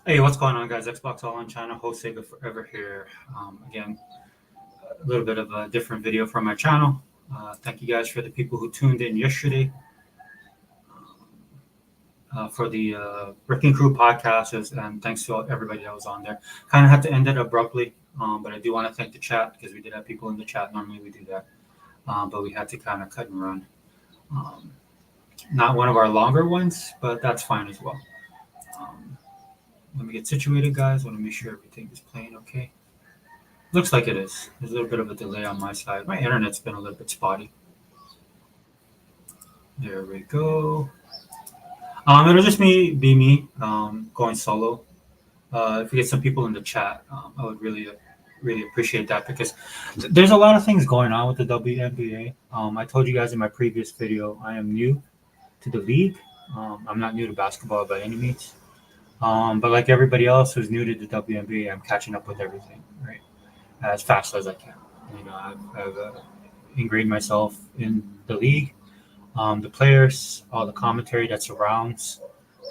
Hey, what's going on, guys? Xbox All On channel, host Sega Forever here. Again, a little bit of a different video from my channel. Thank you guys for the people who tuned in yesterday for the Wrecking Crew podcast, and thanks to everybody that was on there. Kind of had to end it abruptly, but I do want to thank the chat because we did have people in the chat. Normally we do that, but we had to kind of cut and run. Um, Not one of our longer ones, but that's fine as well. Um, Let me get situated, guys. Want to make sure everything is playing okay. Looks like it is. There's a little bit of a delay on my side. My internet's been a little bit spotty. There we go. It'll just be me going solo. If we get some people in the chat, I would really appreciate that because there's a lot of things going on with the WNBA. I told you guys in my previous video, I am new to the league. I'm not new to basketball by any means. But like everybody else who's new to the WNBA, I'm catching up with everything, right? As fast as I can. I've ingrained myself in the league, the players, all the commentary that surrounds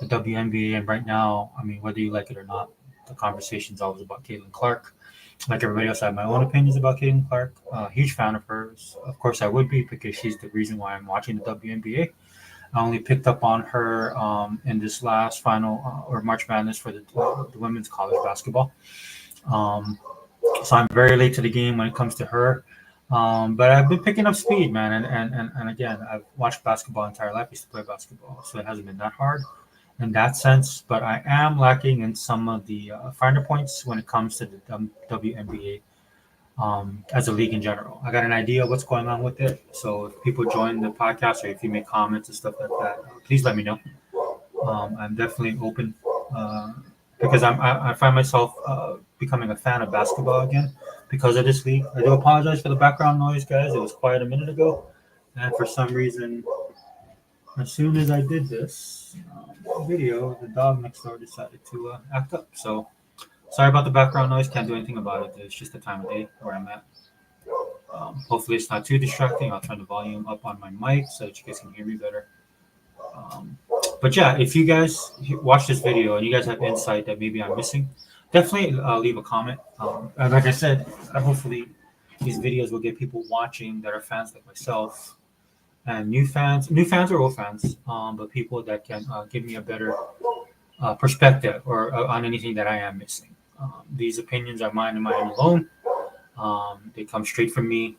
the WNBA. And right now, I mean, whether you like it or not, the conversation's always about Catlin Clark. Like everybody else, I have my own opinions about Catlin Clark. Huge fan of hers. Of course, I would be because she's the reason why I'm watching the WNBA. I only picked up on her in this last final or March Madness for the women's college basketball. Um, so I'm very late to the game when it comes to her. But I've been picking up speed, man. And again, I've watched basketball entire life. I used to play basketball, so it hasn't been that hard in that sense. But I am lacking in some of the finer points when it comes to the WNBA as a league in general. I got an idea of what's going on with it. So if people join the podcast or if you make comments and stuff like that, please let me know. I'm definitely open uh, because I find myself becoming a fan of basketball again because of this league. I do apologize for the background noise, guys. It was quiet a minute ago, and for some reason, as soon as I did this video, the dog next door decided to act up. So sorry about the background noise. Can't do anything about it. It's just the time of day where I'm at. Hopefully, it's not too distracting. I'll turn the volume up on my mic so that you guys can hear me better. Um, but yeah, if you guys watch this video and you guys have insight that maybe I'm missing, definitely leave a comment. And like I said, hopefully these videos will get people watching that are fans like myself and new fans or old fans, but people that can give me a better perspective or on anything that I am missing. These opinions are mine and mine alone. They come straight from me,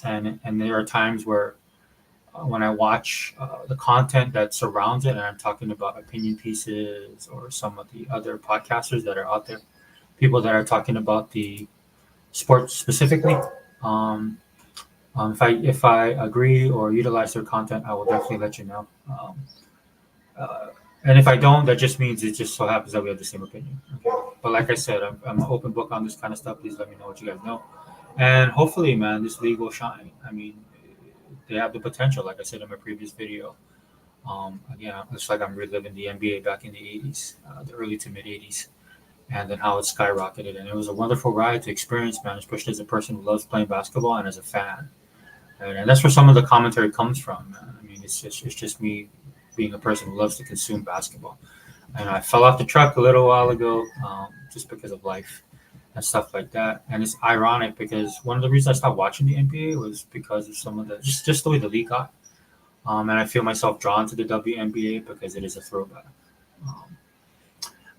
and there are times where when I watch the content that surrounds it, and I'm talking about opinion pieces or some of the other podcasters that are out there, people that are talking about the sport specifically. Um, if I agree or utilize their content, I will definitely let you know. Uh, and if I don't, that just means it just so happens that we have the same opinion. Okay. But like I said, I'm an open book on this kind of stuff. Please let me know what you guys know. And hopefully, man, this league will shine. I mean, they have the potential, like I said in my previous video. Again, it's like I'm reliving the NBA back in the 80s, the early to mid 80s, and then how it skyrocketed. And it was a wonderful ride to experience, man, especially as a person who loves playing basketball and as a fan. And that's where some of the commentary comes from, man. I mean, it's just me being a person who loves to consume basketball. And I fell off the truck a little while ago just because of life and stuff like that. And it's ironic because one of the reasons I stopped watching the NBA was because of some of the just the way the league got. And I feel myself drawn to the WNBA because it is a throwback. Um,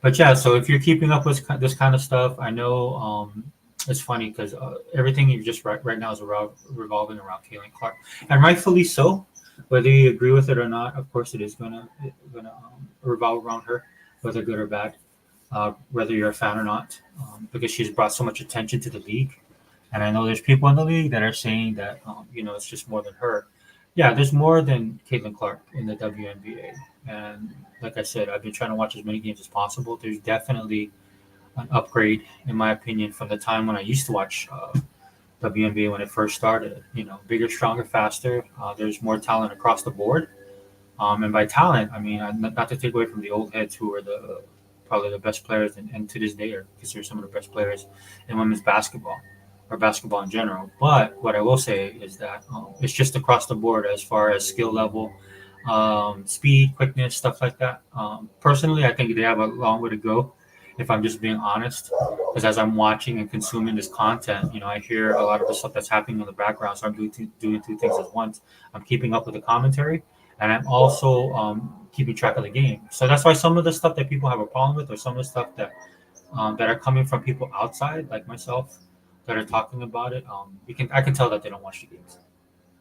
but yeah, so if you're keeping up with this kind of stuff, I know it's funny because everything you just right now is revolving around Kaylin Clark, and rightfully so. Whether you agree with it or not, of course, it is gonna revolve around her, whether good or bad, whether you're a fan or not, because she's brought so much attention to the league. And I know there's people in the league that are saying that it's just more than her. Yeah, there's more than Caitlin Clark in the WNBA. And like I said, I've been trying to watch as many games as possible. There's definitely an upgrade, in my opinion, from the time when I used to watch WNBA when it first started. Bigger, stronger, faster. There's more talent across the board. And by talent, I mean not to take away from the old heads who are the probably the best players, and to this day are considered some of the best players in women's basketball or basketball in general. But what I will say is that it's just across the board as far as skill level, speed, quickness, stuff like that. Personally, I think they have a long way to go. If I'm just being honest, because as I'm watching and consuming this content, I hear a lot of the stuff that's happening in the background. So I'm doing two things at once. I'm keeping up with the commentary, and I'm also keeping track of the game. So that's why some of the stuff that people have a problem with, or some of the stuff that are coming from people outside, like myself, that are talking about it, I can tell that they don't watch the games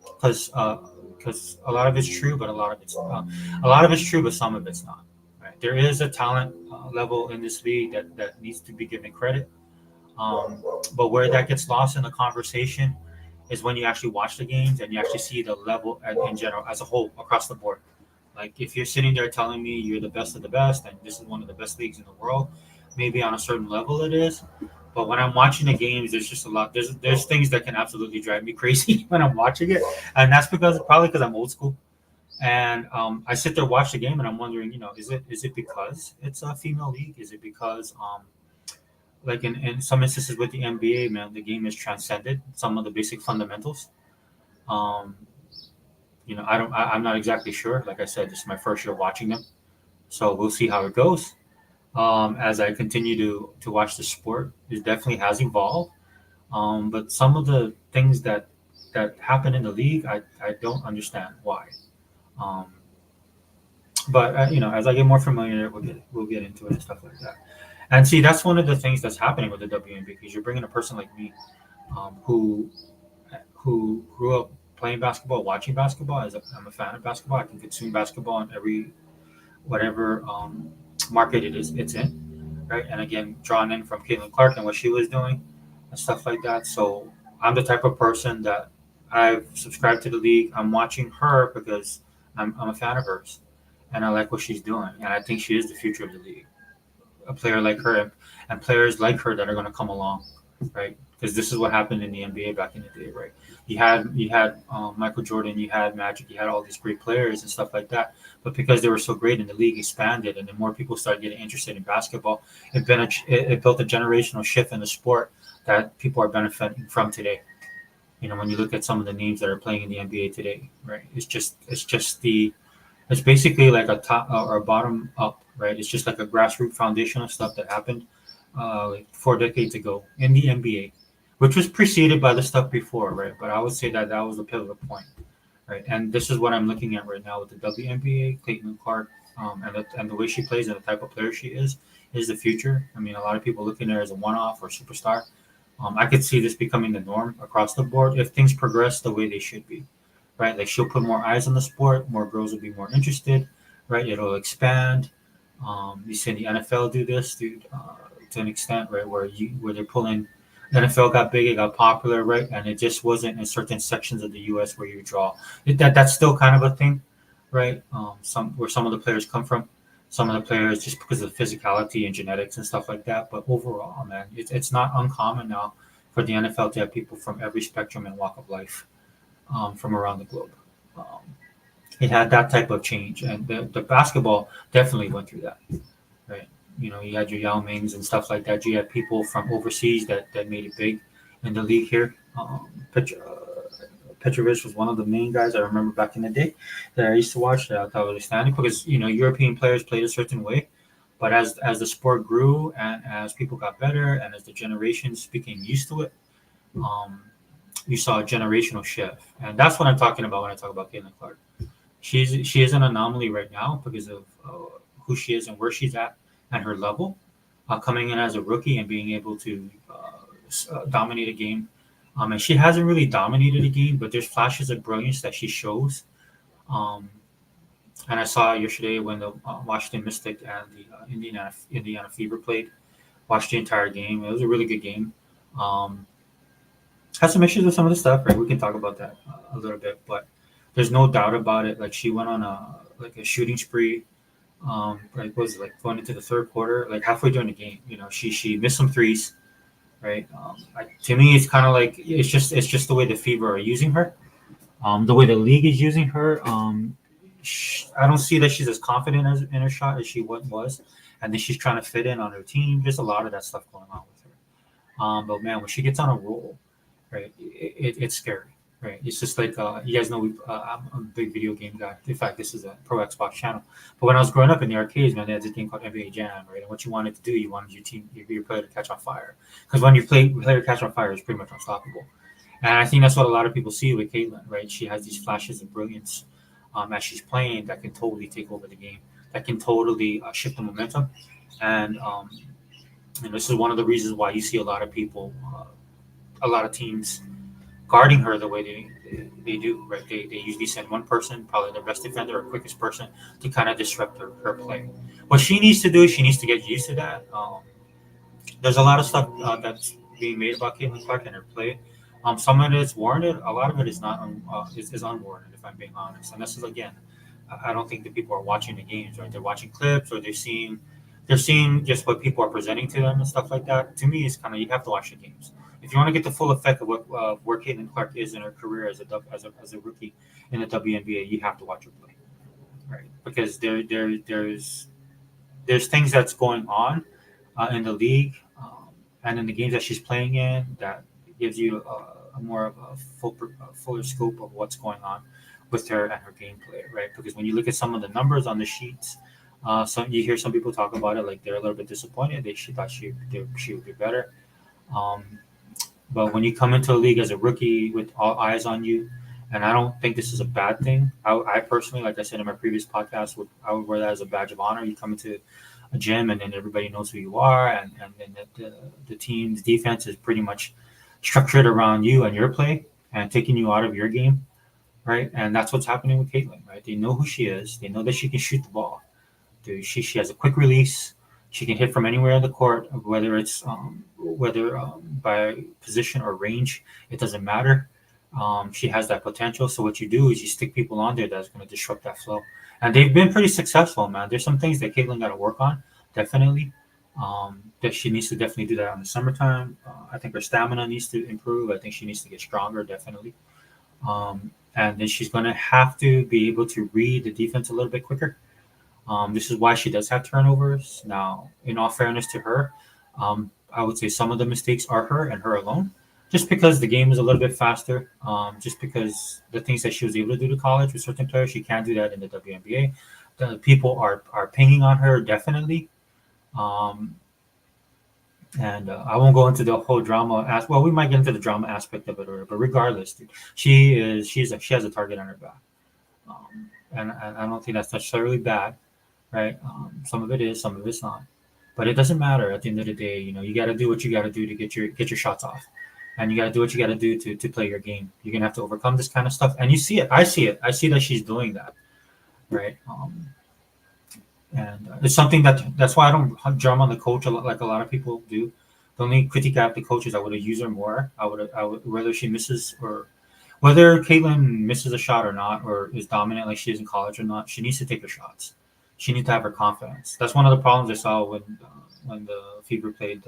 because a lot of it's true, but a lot of it's true, but some of it's not. Right? There is a talent level in this league that needs to be given credit, but where that gets lost in the conversation is when you actually watch the games and you actually see the level in general as a whole across the board. Like if you're sitting there telling me you're the best of the best and this is one of the best leagues in the world, maybe on a certain level it is. But when I'm watching the games, there's just a lot. There's things that can absolutely drive me crazy when I'm watching it, and that's because I'm old school. And I sit there watch the game and I'm wondering, is it because it's a female league? Is it because like in some instances with the NBA, man, the game is transcended some of the basic fundamentals. Um, I'm not exactly sure. Like I said, this is my first year watching them, so we'll see how it goes. As I continue to watch the sport, it definitely has evolved. But some of the things that happen in the league, I don't understand why. Um, but as I get more familiar, we'll get into it and stuff like that. And see, that's one of the things that's happening with the WNBA because you're bringing a person like me, who grew up playing basketball, watching basketball. I'm a fan of basketball. I can consume basketball in every whatever market it's in, right? And again, drawn in from Caitlin Clark and what she was doing and stuff like that. So I'm the type of person that I've subscribed to the league. I'm watching her because I'm a fan of hers, and I like what she's doing, and I think she is the future of the league. A player like her and players like her that are going to come along, right? Because this is what happened in the NBA back in the day, right? You had Michael Jordan, you had Magic, you had all these great players and stuff like that. But because they were so great and the league expanded and then more people started getting interested in basketball, it built a generational shift in the sport that people are benefiting from today. When you look at some of the names that are playing in the NBA today, right? It's basically like a top or a bottom up, right? It's just like a grassroots foundational stuff that happened like 4 decades ago in the NBA, which was preceded by the stuff before, right? But I would say that was a pivotal point, right? And this is what I'm looking at right now with the WNBA, Caitlin Clark, and the way she plays and the type of player she is the future. I mean, a lot of people looking at her as a one-off or superstar. I could see this becoming the norm across the board if things progress the way they should be, right? Like she'll put more eyes on the sport, more girls will be more interested, right? It'll expand. You see the NFL do this, dude, to an extent, right? Where they're pulling. The NFL got big, it got popular, right? And it just wasn't in certain sections of the U.S. where you draw. That's still kind of a thing, right? Some of the players come from. Some of the players just because of physicality and genetics and stuff like that. But overall, man, it's not uncommon now for the NFL to have people from every spectrum and walk of life, from around the globe. Um, it had that type of change, and the basketball definitely went through that, right? You had your Yao Mings and stuff like that. You had people from overseas that made it big in the league here. Petrovic was one of the main guys I remember back in the day that I used to watch that I thought was outstanding because European players played a certain way, but as the sport grew and as people got better and as the generations became used to it, um, you saw a generational shift, and that's what I'm talking about when I talk about Caitlin Clark. She is an anomaly right now because of who she is and where she's at and her level. Coming in as a rookie and being able to dominate a game. And she hasn't really dominated a game, but there's flashes of brilliance that she shows. Um, and I saw yesterday when the Washington Mystic and the Indiana Fever played. Watched the entire game. It was a really good game. Um, had some issues with some of the stuff, right? We can talk about that a little bit, but there's no doubt about it. Like she went on a shooting spree. Like was it, like going into the third quarter, like halfway during the game. She missed some threes, right? To me, it's kind of like it's just the way the Fever are using her, the way the league is using her. I don't see that she's as confident in her shot as she was, and then she's trying to fit in on her team. There's a lot of that stuff going on with her. But man, when she gets on a roll, right, it's scary. right? It's just like you guys know I'm a big video game guy. In fact, this is a pro Xbox channel. But when I was growing up in the arcades, man, they had this game called NBA Jam, right? And what you wanted to do, you wanted your team, your player to catch on fire, because when you play player catch on fire, is pretty much unstoppable. And I think that's what a lot of people see with Caitlyn, right? She has these flashes of brilliance as she's playing that can totally take over the game, that can totally shift the momentum. And and this is one of the reasons why you see a lot of people, a lot of teams guarding her the way they do, right? They usually send one person, probably their best defender or quickest person, to kind of disrupt her play. What she needs to do is she needs to get used to that. There's a lot of stuff that's being made about Caitlin Clark and her play. Some of it is warranted. A lot of it is not is unwarranted, if I'm being honest. And this is again, I don't think that people are watching the games, right? They're watching clips or they're seeing just what people are presenting to them and stuff like that. To me, it's kind of you have to watch the games if you want to get the full effect of what where Caitlin Clark is in her career as a rookie in the WNBA. You have to watch her play, right? Because there's things that's going on in the league and in the games that she's playing in that gives you a more of a fuller scope of what's going on with her and her gameplay, right? Because when you look at some of the numbers on the sheets, some you hear some people talk about it like they're a little bit disappointed. She thought she would be better. Um, but when you come into a league as a rookie with all eyes on you, and I don't think this is a bad thing. I personally, like I said in my previous podcast, I would wear that as a badge of honor. You come into a gym and then everybody knows who you are, and then the team's defense is pretty much structured around you and your play and taking you out of your game, right? And that's what's happening with Caitlin, right? They know who she is. They know that she can shoot the ball. She has a quick release. She can hit from anywhere on the court, whether by position or range. It doesn't matter. She has that potential. So what you do is you stick people on there that's going to disrupt that flow. And they've been pretty successful, man. There's some things that Caitlin got to work on, definitely. That she needs to definitely do that in the summertime. I think her stamina needs to improve. I think she needs to get stronger, definitely. And then she's going to have to be able to read the defense a little bit quicker. This is why she does have turnovers. Now, in all fairness to her, I would say some of the mistakes are her and her alone, just because the game is a little bit faster. Just because the things that she was able to do to college with certain players, she can't do that in the WNBA. The people are pinging on her definitely. Um, and I won't go into the whole drama. Well, we might get into the drama aspect of it, but regardless, dude, she has a target on her back, and I don't think that's necessarily bad, right? Some of it is, some of it's not, but it doesn't matter. At the end of the day, you got to do what you got to do to get your shots off, and you got to do what you got to do to play your game. You're gonna have to overcome this kind of stuff, and you see it. I see it. I see that she's doing that, right? And it's something that's why I don't drum on the coach a lot, like a lot of people do. The only critique I have the coach is I would have used her more. I would whether she misses or whether Caitlin misses a shot or not, or is dominant like she is in college or not. She needs to take her shots. She needs to have her confidence. That's one of the problems I saw when the Fever played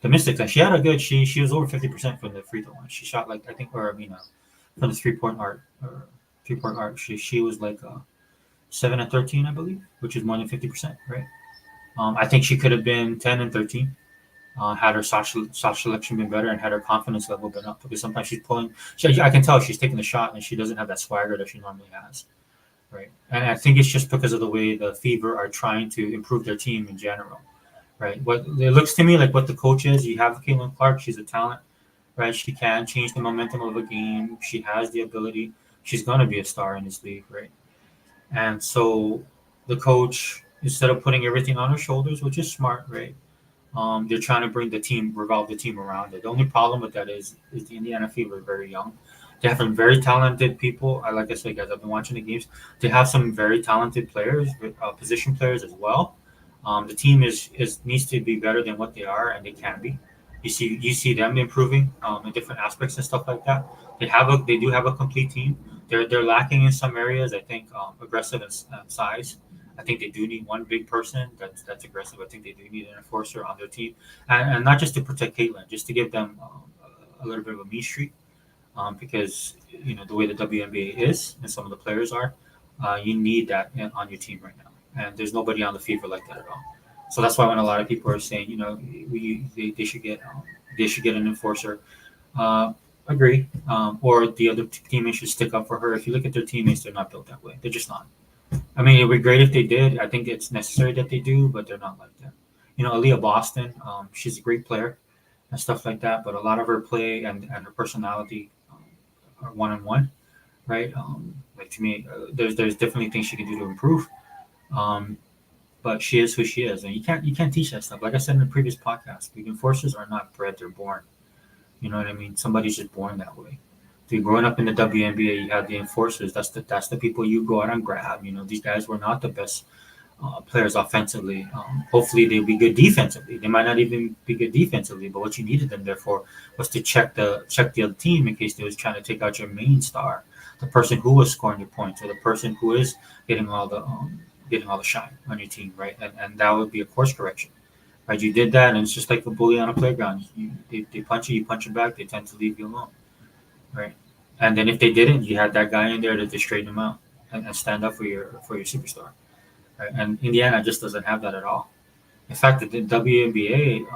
the Mystics, and she had a good. She was over 50% from the free throw line. She shot like I think, or I mean, from the 3-point arc. She was like 7 and 13, I believe, which is more than 50%, right? I think she could have been 10 and 13 had her shot selection been better and had her confidence level been up. Because sometimes she's pulling, I can tell she's taking the shot and she doesn't have that swagger that she normally has, right? And I think it's just because of the way the Fever are trying to improve their team in general, right? What it looks to me like what the coach is, you have Caitlin Clark, she's a talent, right? She can change the momentum of a game. She has the ability. She's gonna be a star in this league, right? And so the coach, instead of putting everything on her shoulders, which is smart, right? They're trying to revolve the team around it. The only problem with that is the Indiana Fever are very young. They have some very talented people. Like I said, guys, I've been watching the games. They have some very talented players, position players as well. The team is needs to be better than what they are, and they can be. You see them improving in different aspects and stuff like that. They do have a complete team. They're lacking in some areas. I think aggressive and size. I think they do need one big person that's aggressive. I think they do need an enforcer on their team, and not just to protect Caitlin, just to give them a little bit of a mean streak. Because the way the WNBA is and some of the players are, you need that on your team right now, and there's nobody on the Fever like that at all. So that's why when a lot of people are saying, they should get an enforcer. Uh, Agree. Or the other teammates should stick up for her. If you look at their teammates, they're not built that way. They're just not. I mean, it would be great if they did. I think it's necessary that they do, but they're not like that. Aaliyah Boston, she's a great player and stuff like that, but a lot of her play and her personality are one on one, right? Like to me, there's definitely things she can do to improve. Um, but she is who she is, and you can't teach that stuff. Like I said in the previous podcast, the enforcers are not bred; they're born. You know what I mean? Somebody's just born that way. So growing up in the WNBA, you have the enforcers. That's the people you go out and grab. These guys were not the best players offensively. Hopefully, they'll be good defensively. They might not even be good defensively, but what you needed them there for was to check the other team in case they was trying to take out your main star, the person who was scoring your points, or the person who is getting all the shine on your team, right? And that would be a course correction. Right, you did that, and it's just like a bully on a playground. They punch you punch them back. They tend to leave you alone, right? And then if they didn't, you had that guy in there to straighten them out and stand up for your superstar, right? And Indiana just doesn't have that at all. In fact, the WNBA,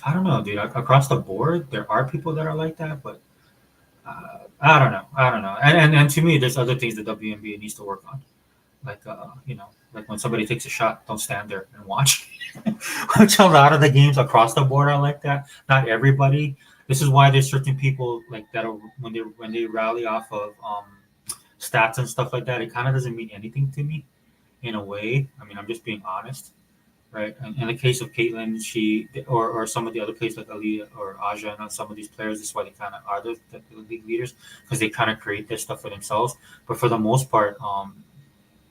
I don't know, dude. Across the board, there are people that are like that, but I don't know. I don't know. And to me, there's other things the WNBA needs to work on. Like when somebody takes a shot, don't stand there and watch. Which a lot of the games across the board are like that. Not everybody. This is why there's certain people like that are, when they rally off of stats and stuff like that. It kind of doesn't mean anything to me in a way. I mean, I'm just being honest, right? And in the case of Caitlin, or some of the other players like Aaliyah or Aja and some of these players, this is why they kind of are the league leaders, because they kind of create this stuff for themselves. But for the most part,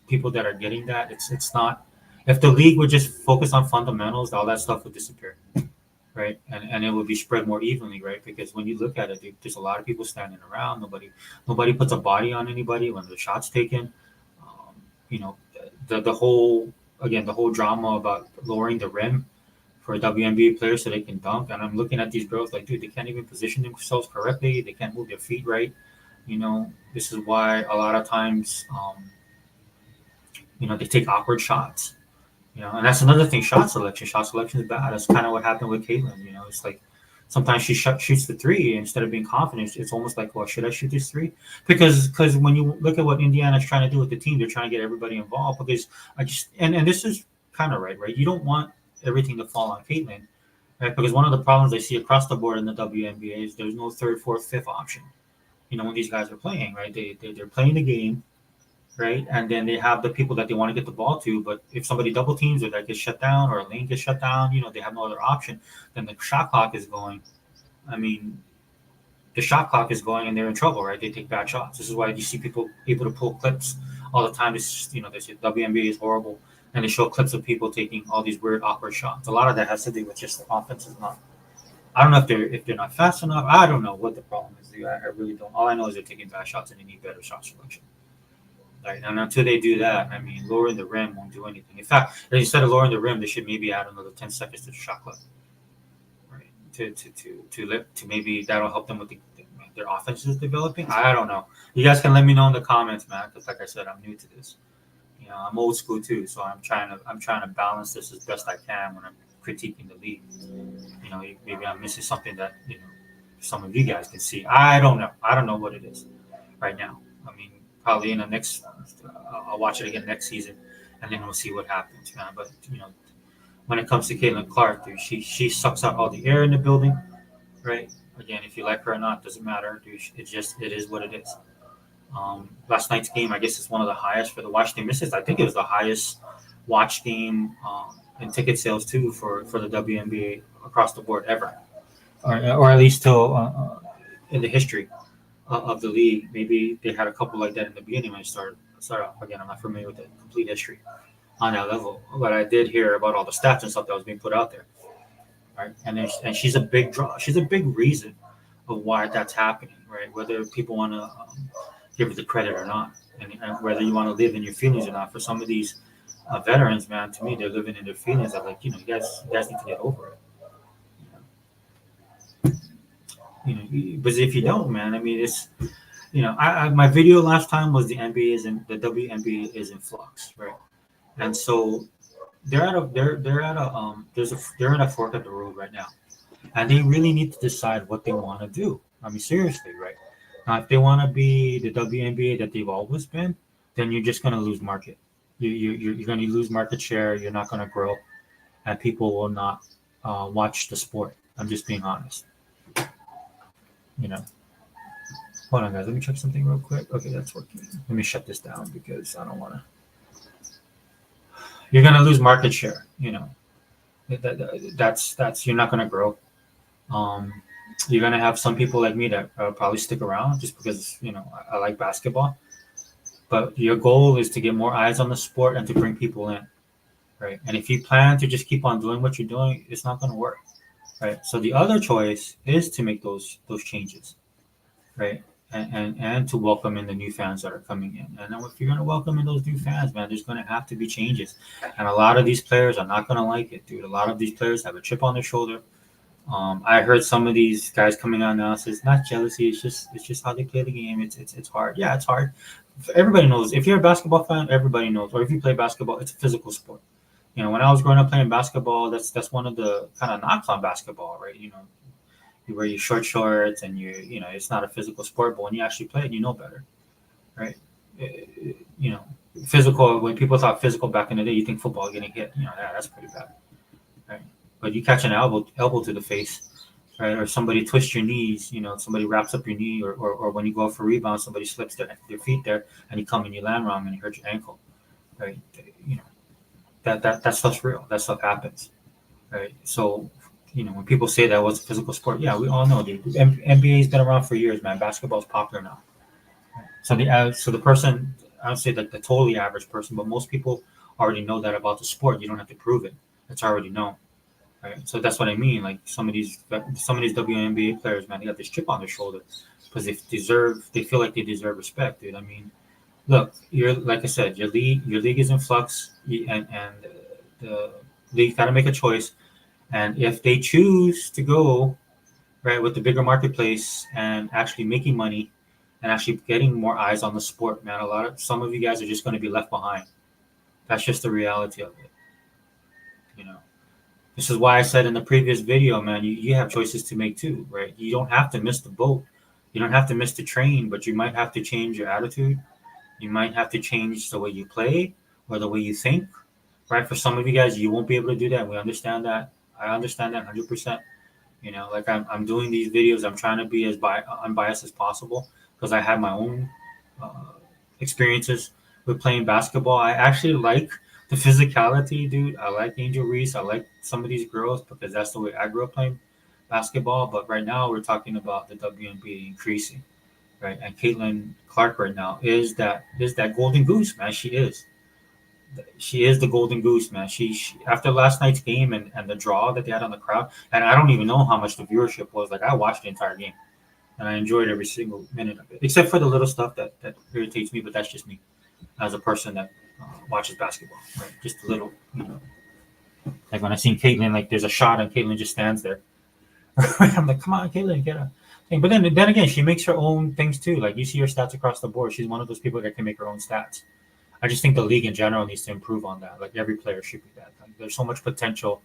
people that are getting that, it's not. If the league would just focus on fundamentals, all that stuff would disappear, right? And it would be spread more evenly, right? Because when you look at it, there's a lot of people standing around. Nobody puts a body on anybody when the shot's taken. Um, you know, the whole again the whole drama about lowering the rim for WNBA players so they can dunk. And I'm looking at these girls like, dude, they can't even position themselves correctly. They can't move their feet right. This is why a lot of times, they take awkward shots. And that's another thing. Shot selection. Shot selection is bad. That's kind of what happened with Caitlin. It's like sometimes she shoots the three instead of being confident. It's almost like, well, should I shoot this three? Because when you look at what Indiana's trying to do with the team, they're trying to get everybody involved. Because I just and this is kind of right. You don't want everything to fall on Caitlin, right? Because one of the problems I see across the board in the WNBA is there's no third, fourth, fifth option. When these guys are playing, right? They're playing the game, right? And then they have the people that they want to get the ball to. But if somebody double teams or that gets shut down or a lane gets shut down, they have no other option. Then the shot clock is going. I mean, the shot clock is going and they're in trouble, right? They take bad shots. This is why you see people able to pull clips all the time. It's just, they say WNBA is horrible. And they show clips of people taking all these weird, awkward shots. A lot of that has to do with just the offense is not. I don't know if they're not fast enough. I don't know what the problem is. I really don't. All I know is they're taking bad shots and they need better shot selection. Right. And until they do that, I mean, lowering the rim won't do anything. In fact, instead of lowering the rim, they should maybe add another 10 seconds to the shot clock, right? To maybe that'll help them with their offense is developing. I don't know. You guys can let me know in the comments, man. Because like I said, I'm new to this. I'm old school too, so I'm trying to balance this as best I can when I'm critiquing the league. Maybe I'm missing something that some of you guys can see. I don't know. I don't know what it is right now. I mean, probably in the next, I'll watch it again next season, and then we'll see what happens, man. But when it comes to Caitlin Clark, dude, she sucks out all the air in the building, right? Again, if you like her or not, doesn't matter, dude. It is what it is. Last night's game, I guess, is one of the highest for the Washington Mystics. I think it was the highest watch game in ticket sales too for the WNBA across the board ever, or at least till in the history of the league. Maybe they had a couple like that in the beginning when I started off. Again, I'm not familiar with the complete history on that level, but I did hear about all the stats and stuff that was being put out there. Right, and she's a big draw. She's a big reason of why that's happening. Right, whether people want to give her the credit or not, and whether you want to live in your feelings or not. For some of these veterans, man, to me, they're living in their feelings. I'm like, you guys need to get over it. But if you don't, man, I mean, it's my video last time was the NBA is in the WNBA is in flux, right? And so they're at a fork of the road right now. and they really need to decide what they want to do. I mean, seriously, right? Now, if they want to be the WNBA that they've always been, then you're just going to lose market. You're going to lose market share. You're not going to grow, and people will not watch the sport. I'm just being honest. You know. Hold on, guys. Let me check something real quick. Okay, that's working. Let me shut this down because I don't want to. You're going to lose market share. That's you're not going to grow. Um, you're gonna have some people like me that probably stick around just because I like basketball. But your goal is to get more eyes on the sport and to bring people in, right? And if you plan to just keep on doing what you're doing, it's not gonna work, right? So the other choice is to make those changes, right? And to welcome in the new fans that are coming in. And then if you're gonna welcome in those new fans, man, there's gonna have to be changes. And a lot of these players are not gonna like it, dude. A lot of these players have a chip on their shoulder. I heard some of these guys coming out now says not jealousy. It's just how they play the game. It's hard. Yeah, it's hard. Everybody knows. If you're a basketball fan, everybody knows. Or if you play basketball, it's a physical sport. When I was growing up playing basketball, that's one of the kind of knocks on basketball, right? You wear your short shorts and it's not a physical sport, but when you actually play it, you know better, right? You know, physical. When people thought physical back in the day, you think football getting hit. Yeah, that's pretty bad, right? But you catch an elbow to the face, right? Or somebody twists your knees, somebody wraps up your knee, or when you go for rebound, somebody slips their feet there, and you come and you land wrong and you hurt your ankle, right? That stuff's real. That stuff happens, right? So, when people say that was a physical sport, yeah, we all know, dude. NBA's been around for years, man. Basketball's popular now. So the person, I don't say that the totally average person, but most people already know that about the sport. You don't have to prove it. It's already known. Right. So that's what I mean. Like some of these WNBA players, man, they got this chip on their shoulder because they feel like they deserve respect, dude. I mean, look, you're like I said, your league is in flux, and the league got to make a choice. And if they choose to go right with the bigger marketplace and actually making money and actually getting more eyes on the sport, man, some of you guys are just going to be left behind. That's just the reality of it, you know. This is why I said in the previous video, man, you have choices to make too, right? You don't have to miss the boat. You don't have to miss the train, but you might have to change your attitude. You might have to change the way you play or the way you think, right? For some of you guys, you won't be able to do that. We understand that. I understand that 100%. Like I'm doing these videos. I'm trying to be as unbiased as possible because I have my own uh, experiences with playing basketball. I actually like the physicality, dude. I like Angel Reese. I like some of these girls because that's the way I grew up playing basketball. But right now, we're talking about the WNBA increasing, right? And Catlin Clark right now is that golden goose, man. She is the golden goose, man. She after last night's game and the draw that they had on the crowd, and I don't even know how much the viewership was. Like I watched the entire game and I enjoyed every single minute of it, except for the little stuff that irritates me. But that's just me as a person that watches basketball, right? Just a little, like when I seen Caitlin, like there's a shot and Caitlin just stands there. I'm like, come on, Caitlin, get a thing. But then again, she makes her own things too. Like you see her stats across the board. She's one of those people that can make her own stats. I just think the league in general needs to improve on that. Like every player should be that. Like, there's so much potential.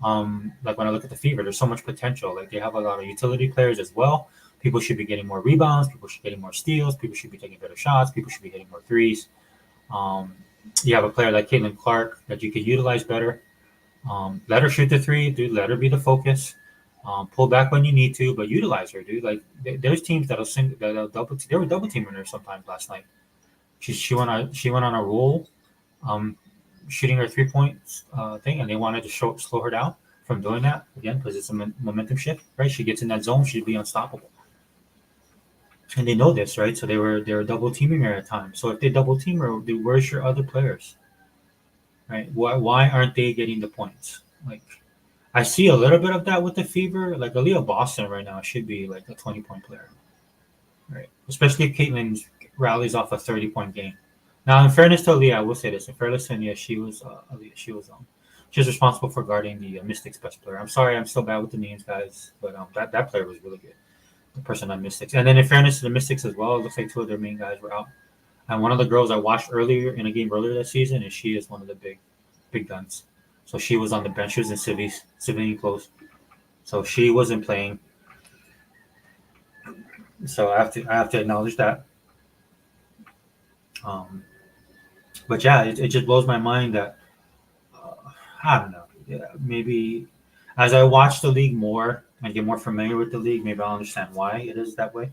Like when I look at the Fever, there's so much potential. Like they have a lot of utility players as well. People should be getting more rebounds. People should be getting more steals. People should be taking better shots. People should be hitting more threes. Um, you have a player like Caitlin Clark that you could utilize better. Let her shoot the three, dude. Let her be the focus. Pull back when you need to, but utilize her, dude. Like there's teams that'll double. They were double teaming her sometimes last night. She went on a roll, um, shooting her 3 point thing, and they wanted to slow her down from doing that again because it's a momentum shift, right? She gets in that zone, she'd be unstoppable, and they know this, right? So they were double teaming her at times. So if they double team her, dude, where's your other players, right? Why aren't they getting the points? Like I see a little bit of that with the Fever. Like Aaliyah Boston right now should be like a 20-point player, right? Especially if Caitlin rallies off a 30-point game. Now, in fairness to Aaliyah, I will say this. In fairness to Aaliyah, she was responsible for guarding the Mystics best player. I'm sorry, I'm still bad with the names, guys, but that player was really good. The person on Mystics, and then in fairness to the Mystics as well, it looks like two of their main guys were out. And one of the girls I watched earlier in a game earlier this season, and she is one of the big guns. So she was on the bench. She was in civilian clothes. So she wasn't playing. So I have to acknowledge that. Um, but yeah, it just blows my mind that I don't know. Yeah, maybe as I watch the league more and get more familiar with the league, maybe I'll understand why it is that way.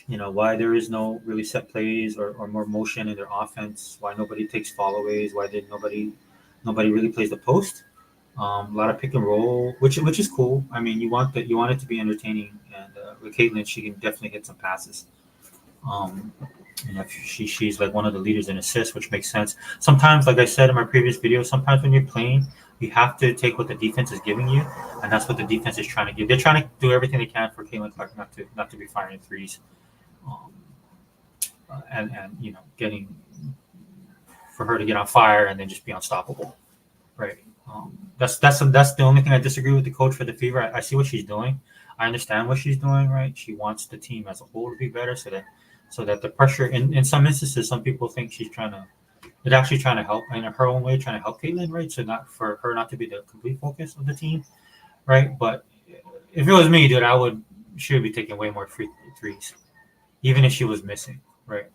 Why there is no really set plays or more motion in their offense, why nobody takes followaways, why did nobody really plays the post. A lot of pick and roll, which is cool. I mean, you want it to be entertaining, and with Caitlin, she can definitely get some passes. Um, she's like one of the leaders in assists, which makes sense. Sometimes, like I said in my previous video, sometimes when you're playing, you have to take what the defense is giving you, and that's what the defense is trying to give. They're trying to do everything they can for Catlin Clark not to be firing threes, um, and getting for her to get on fire and then just be unstoppable, right? That's the only thing I disagree with the coach for the Fever. I see what she's doing. I understand what she's doing, right? She wants the team as a whole to be better, so that the pressure in some instances, some people think she's trying to, it's actually trying to help in her own way, trying to help Caitlin, right? So not for her not to be the complete focus of the team, right? But if it was me, dude, she would be taking way more free threes, even if she was missing, right?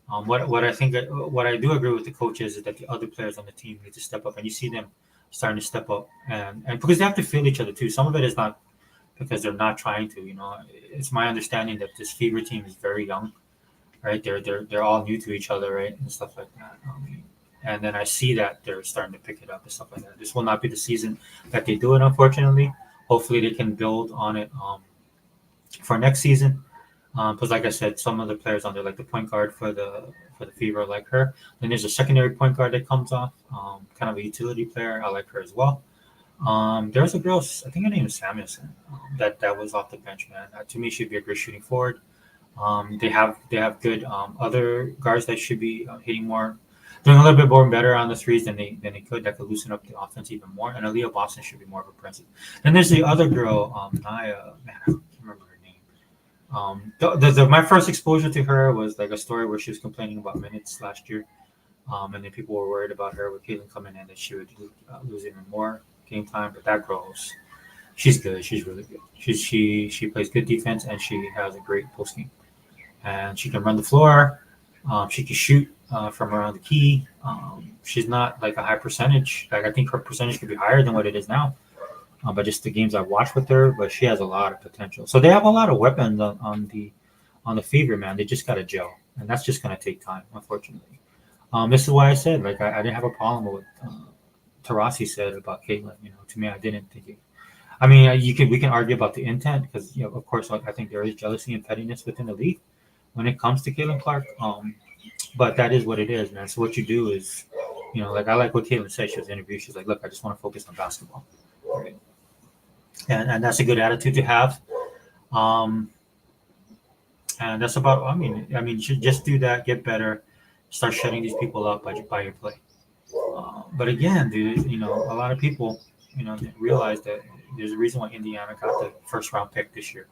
What I do agree with the coaches is that the other players on the team need to step up, and you see them starting to step up, and because they have to feel each other too. Some of it is not because they're not trying to. It's my understanding that this Fever team is very young, right? They're all new to each other, right, and stuff like that. And then I see that they're starting to pick it up and stuff like that. This will not be the season that they do it, unfortunately. Hopefully, they can build on it for next season. Because, like I said, some of the players on there, like the point guard for the Fever, like her. Then there's a secondary point guard that comes off, kind of a utility player. I like her as well. There's a girl, I think her name is Samuelson, that was off the bench, man. To me, she'd be a great shooting forward. They have good other guards that should be hitting more, doing a little bit more better on the threes than they could. That could loosen up the offense even more. And Aaliyah Boston should be more of a presence. Then there's the other girl, Naya. Man, I can't remember her name. My first exposure to her was like a story where she was complaining about minutes last year, and then people were worried about her with Caitlin coming in that she would lose even more game time. But that girl's she's good. She's really good. She plays good defense and she has a great post game. And she can run the floor. She can shoot from around the key. She's not like a high percentage. Like I think her percentage could be higher than what it is now. But just the games I've watched with her, but she has a lot of potential. So they have a lot of weapons on the Fever, man. They just got to gel, and that's just going to take time, unfortunately. This is why I said like I didn't have a problem with what Tarasi said about Caitlin. To me, I didn't think it. I mean, we can argue about the intent because of course, like, I think there is jealousy and pettiness within the league when it comes to Catlin Clark. But that is what it is, man. So what you do is, like I like what Caitlin said. She was interviewed. She's like, "Look, I just want to focus on basketball." Right? And that's a good attitude to have. Um, and that's about. I mean, you should just do that, get better, start shutting these people up by your play. But again, dude, a lot of people, didn't realize that there's a reason why Indiana got the first round pick this year,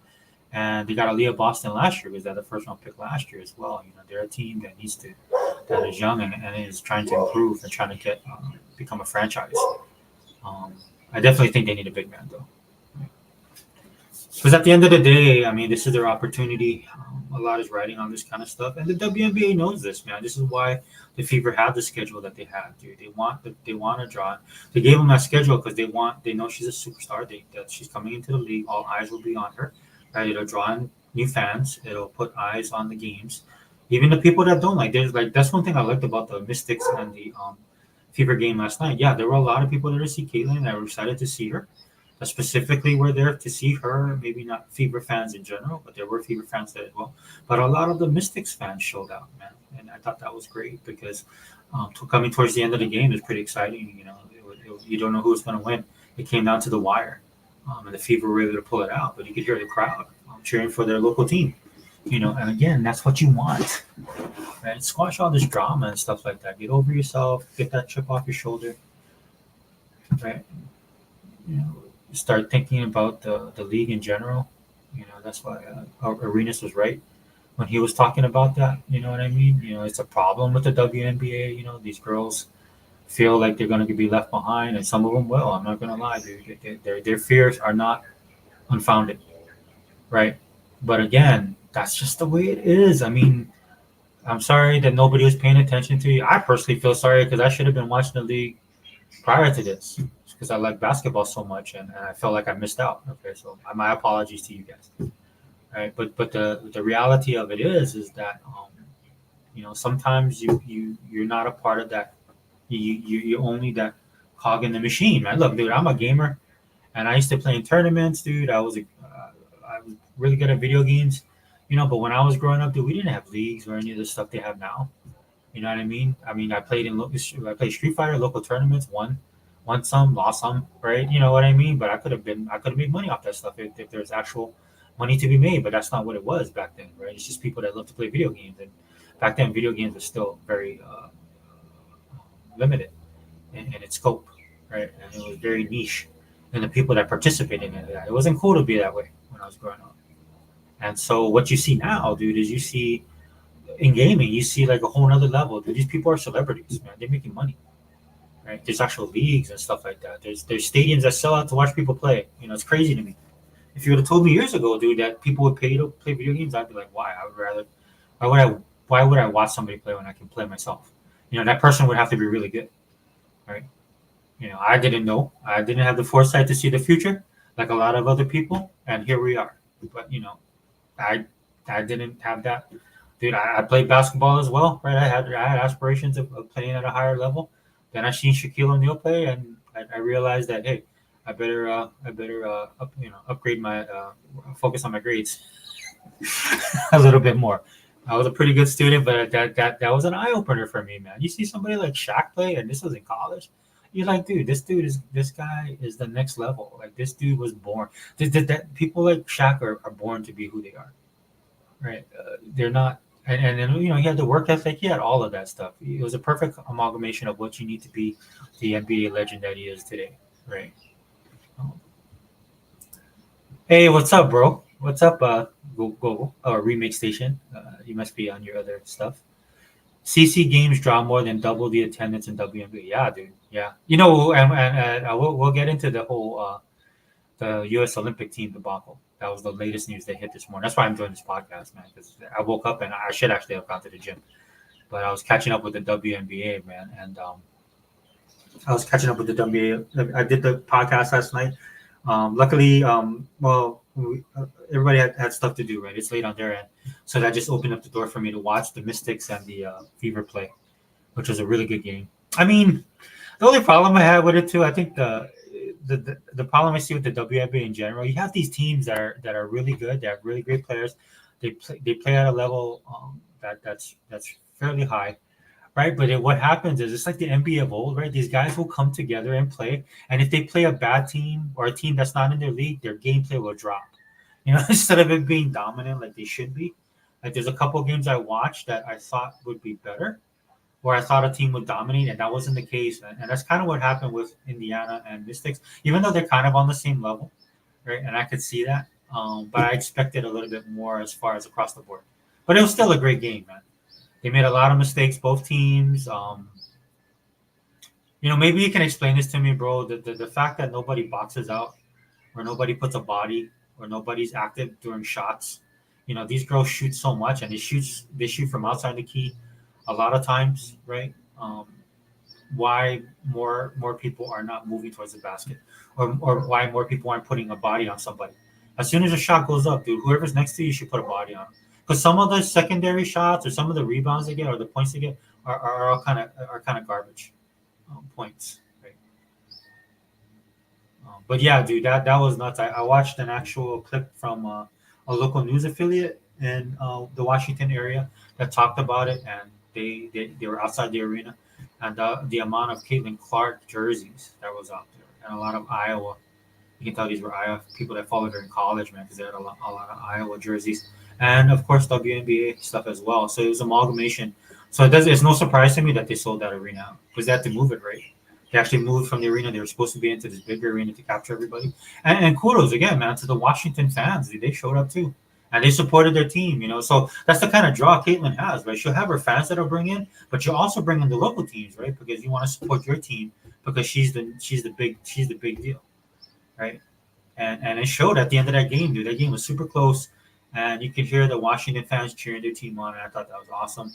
and they got Aaliyah Boston last year. Was that the first round pick last year as well? They're a team that is young and is trying to improve and trying to become a franchise. Um, I definitely think they need a big man though. Because at the end of the day, I mean, this is their opportunity. A lot is riding on this kind of stuff, and the WNBA knows this, man. This is why the Fever have the schedule that they have, dude. They want to draw. They gave them that schedule because they know she's a superstar. That she's coming into the league. All eyes will be on her. Right? It'll draw in new fans. It'll put eyes on the games. Even the people that don't there's that's one thing I liked about the Mystics and the Fever game last night. Yeah, there were a lot of people there to see Caitlin that were excited to see her. Specifically were there to see her, maybe not Fever fans in general, but there were Fever fans there as well. But a lot of the Mystics fans showed out, man, and I thought that was great because coming towards the end of the game is pretty exciting. You don't know who was going to win. It came down to the wire, and the Fever were able to pull it out. But you could hear the crowd cheering for their local team. And again, that's what you want, right? Squash all this drama and stuff like that. Get over yourself. Get that chip off your shoulder, right? Start thinking about the league in general. That's why Arenas was right when he was talking about that. You know what I mean? It's a problem with the WNBA. These girls feel like they're going to be left behind, and some of them will. I'm not going to lie, dude. Their fears are not unfounded, right? But again, that's just the way it is. I mean, I'm sorry that nobody was paying attention to you. I personally feel sorry because I should have been watching the league prior to this because I like basketball so much, and I felt like I missed out. Okay, so my apologies to you guys. Right, but the reality of it is that sometimes you're not a part of that. You're only that cog in the machine, man. Look, dude, I'm a gamer, and I used to play in tournaments, dude. I was really good at video games, But when I was growing up, dude, we didn't have leagues or any of the stuff they have now. You know what I mean? I mean, I played Street Fighter local tournaments, won some, lost some, right? You know what I mean? But I could have made money off that stuff if there's actual money to be made. But that's not what it was back then, right? It's just people that love to play video games, and back then, video games were still very limited in its scope, right? And it was very niche, and the people that participated in it wasn't cool to be that way when I was growing up. And so, what you see now, dude, is you see in gaming, you see like a whole nother level. Dude, these people are celebrities, man. They're making money, right? There's actual leagues and stuff like that. There's stadiums that sell out to watch people play. It's crazy to me. If you would have told me years ago, dude, that people would pay to play video games, I'd be like, why? Why would I, why would I watch somebody play when I can play myself? That person would have to be really good, right? I didn't know. I didn't have the foresight to see the future, like a lot of other people, and here we are. But I I didn't have that. Dude, I played basketball as well, right? I had aspirations of playing at a higher level. Then I seen Shaquille O'Neal play, and I realized that hey, I better upgrade my focus on my grades a little bit more. I was a pretty good student, but that was an eye opener for me, man. You see somebody like Shaq play, and this was in college. You're like, dude, this guy is the next level. Like this dude was born. That people like Shaq are born to be who they are, right? They're not, and then he had the work ethic. He had all of that stuff. It was a perfect amalgamation of what you need to be the NBA legend that he is today, right? Um, Hey, what's up, bro? What's up, Google or Remake Station? You must be on your other stuff. CC games draw more than double the attendance in WNBA. Yeah, dude. Yeah, and we'll get into the whole the U.S. Olympic team debacle. That was the latest news they hit this morning. That's why I'm doing this podcast, man. Because I woke up and I should actually have gone to the gym, but I was catching up with the WNBA, man, and I was catching up with the WNBA. I did the podcast last night. Luckily, everybody had stuff to do, right? It's late on their end. So that just opened up the door for me to watch the Mystics and the Fever play, which was a really good game. I mean, the only problem I had with it too, I think the problem I see with the WNBA in general, you have these teams that are really good. They have really great players. They play at a level that's fairly high, right? But what happens is it's like the NBA of old, right? These guys will come together and play, and if they play a bad team or a team that's not in their league, their gameplay will drop. Instead of it being dominant like they should be. Like there's a couple of games I watched that I thought would be better, where I thought a team would dominate, and that wasn't the case. And that's kind of what happened with Indiana and Mystics, even though they're kind of on the same level, right? And I could see that. But I expected a little bit more as far as across the board. But it was still a great game, man. They made a lot of mistakes, both teams. Maybe you can explain this to me, bro. The fact that nobody boxes out, or nobody puts a body, or nobody's active during shots. These girls shoot so much, and they shoot from outside the key a lot of times, right? Why more people are not moving towards the basket, or why more people aren't putting a body on somebody? As soon as a shot goes up, dude, whoever's next to you should put a body on. Because some of the secondary shots or some of the rebounds they get or the points they get are all kind of garbage points, right? But yeah, dude, that was nuts. I watched an actual clip from a local news affiliate in the Washington area that talked about it, and they were outside the arena, and the amount of Catlin Clark jerseys that was out there, and a lot of Iowa. You can tell these were Iowa people that followed her in college, man, because they had a lot of Iowa jerseys, and of course WNBA stuff as well. So it was amalgamation. So it's no surprise to me that they sold that arena out because they had to move it, right? They actually moved from the arena they were supposed to be into this bigger arena to capture everybody. And kudos again, man, to the Washington fans. They showed up too. and they supported their team. So that's the kind of draw Caitlin has, right? She'll have her fans that'll bring in, but you'll also bring in the local teams, right? Because you want to support your team because she's the big deal, right? And it showed at the end of that game, dude. That game was super close, and you could hear the Washington fans cheering their team on, and I thought that was awesome.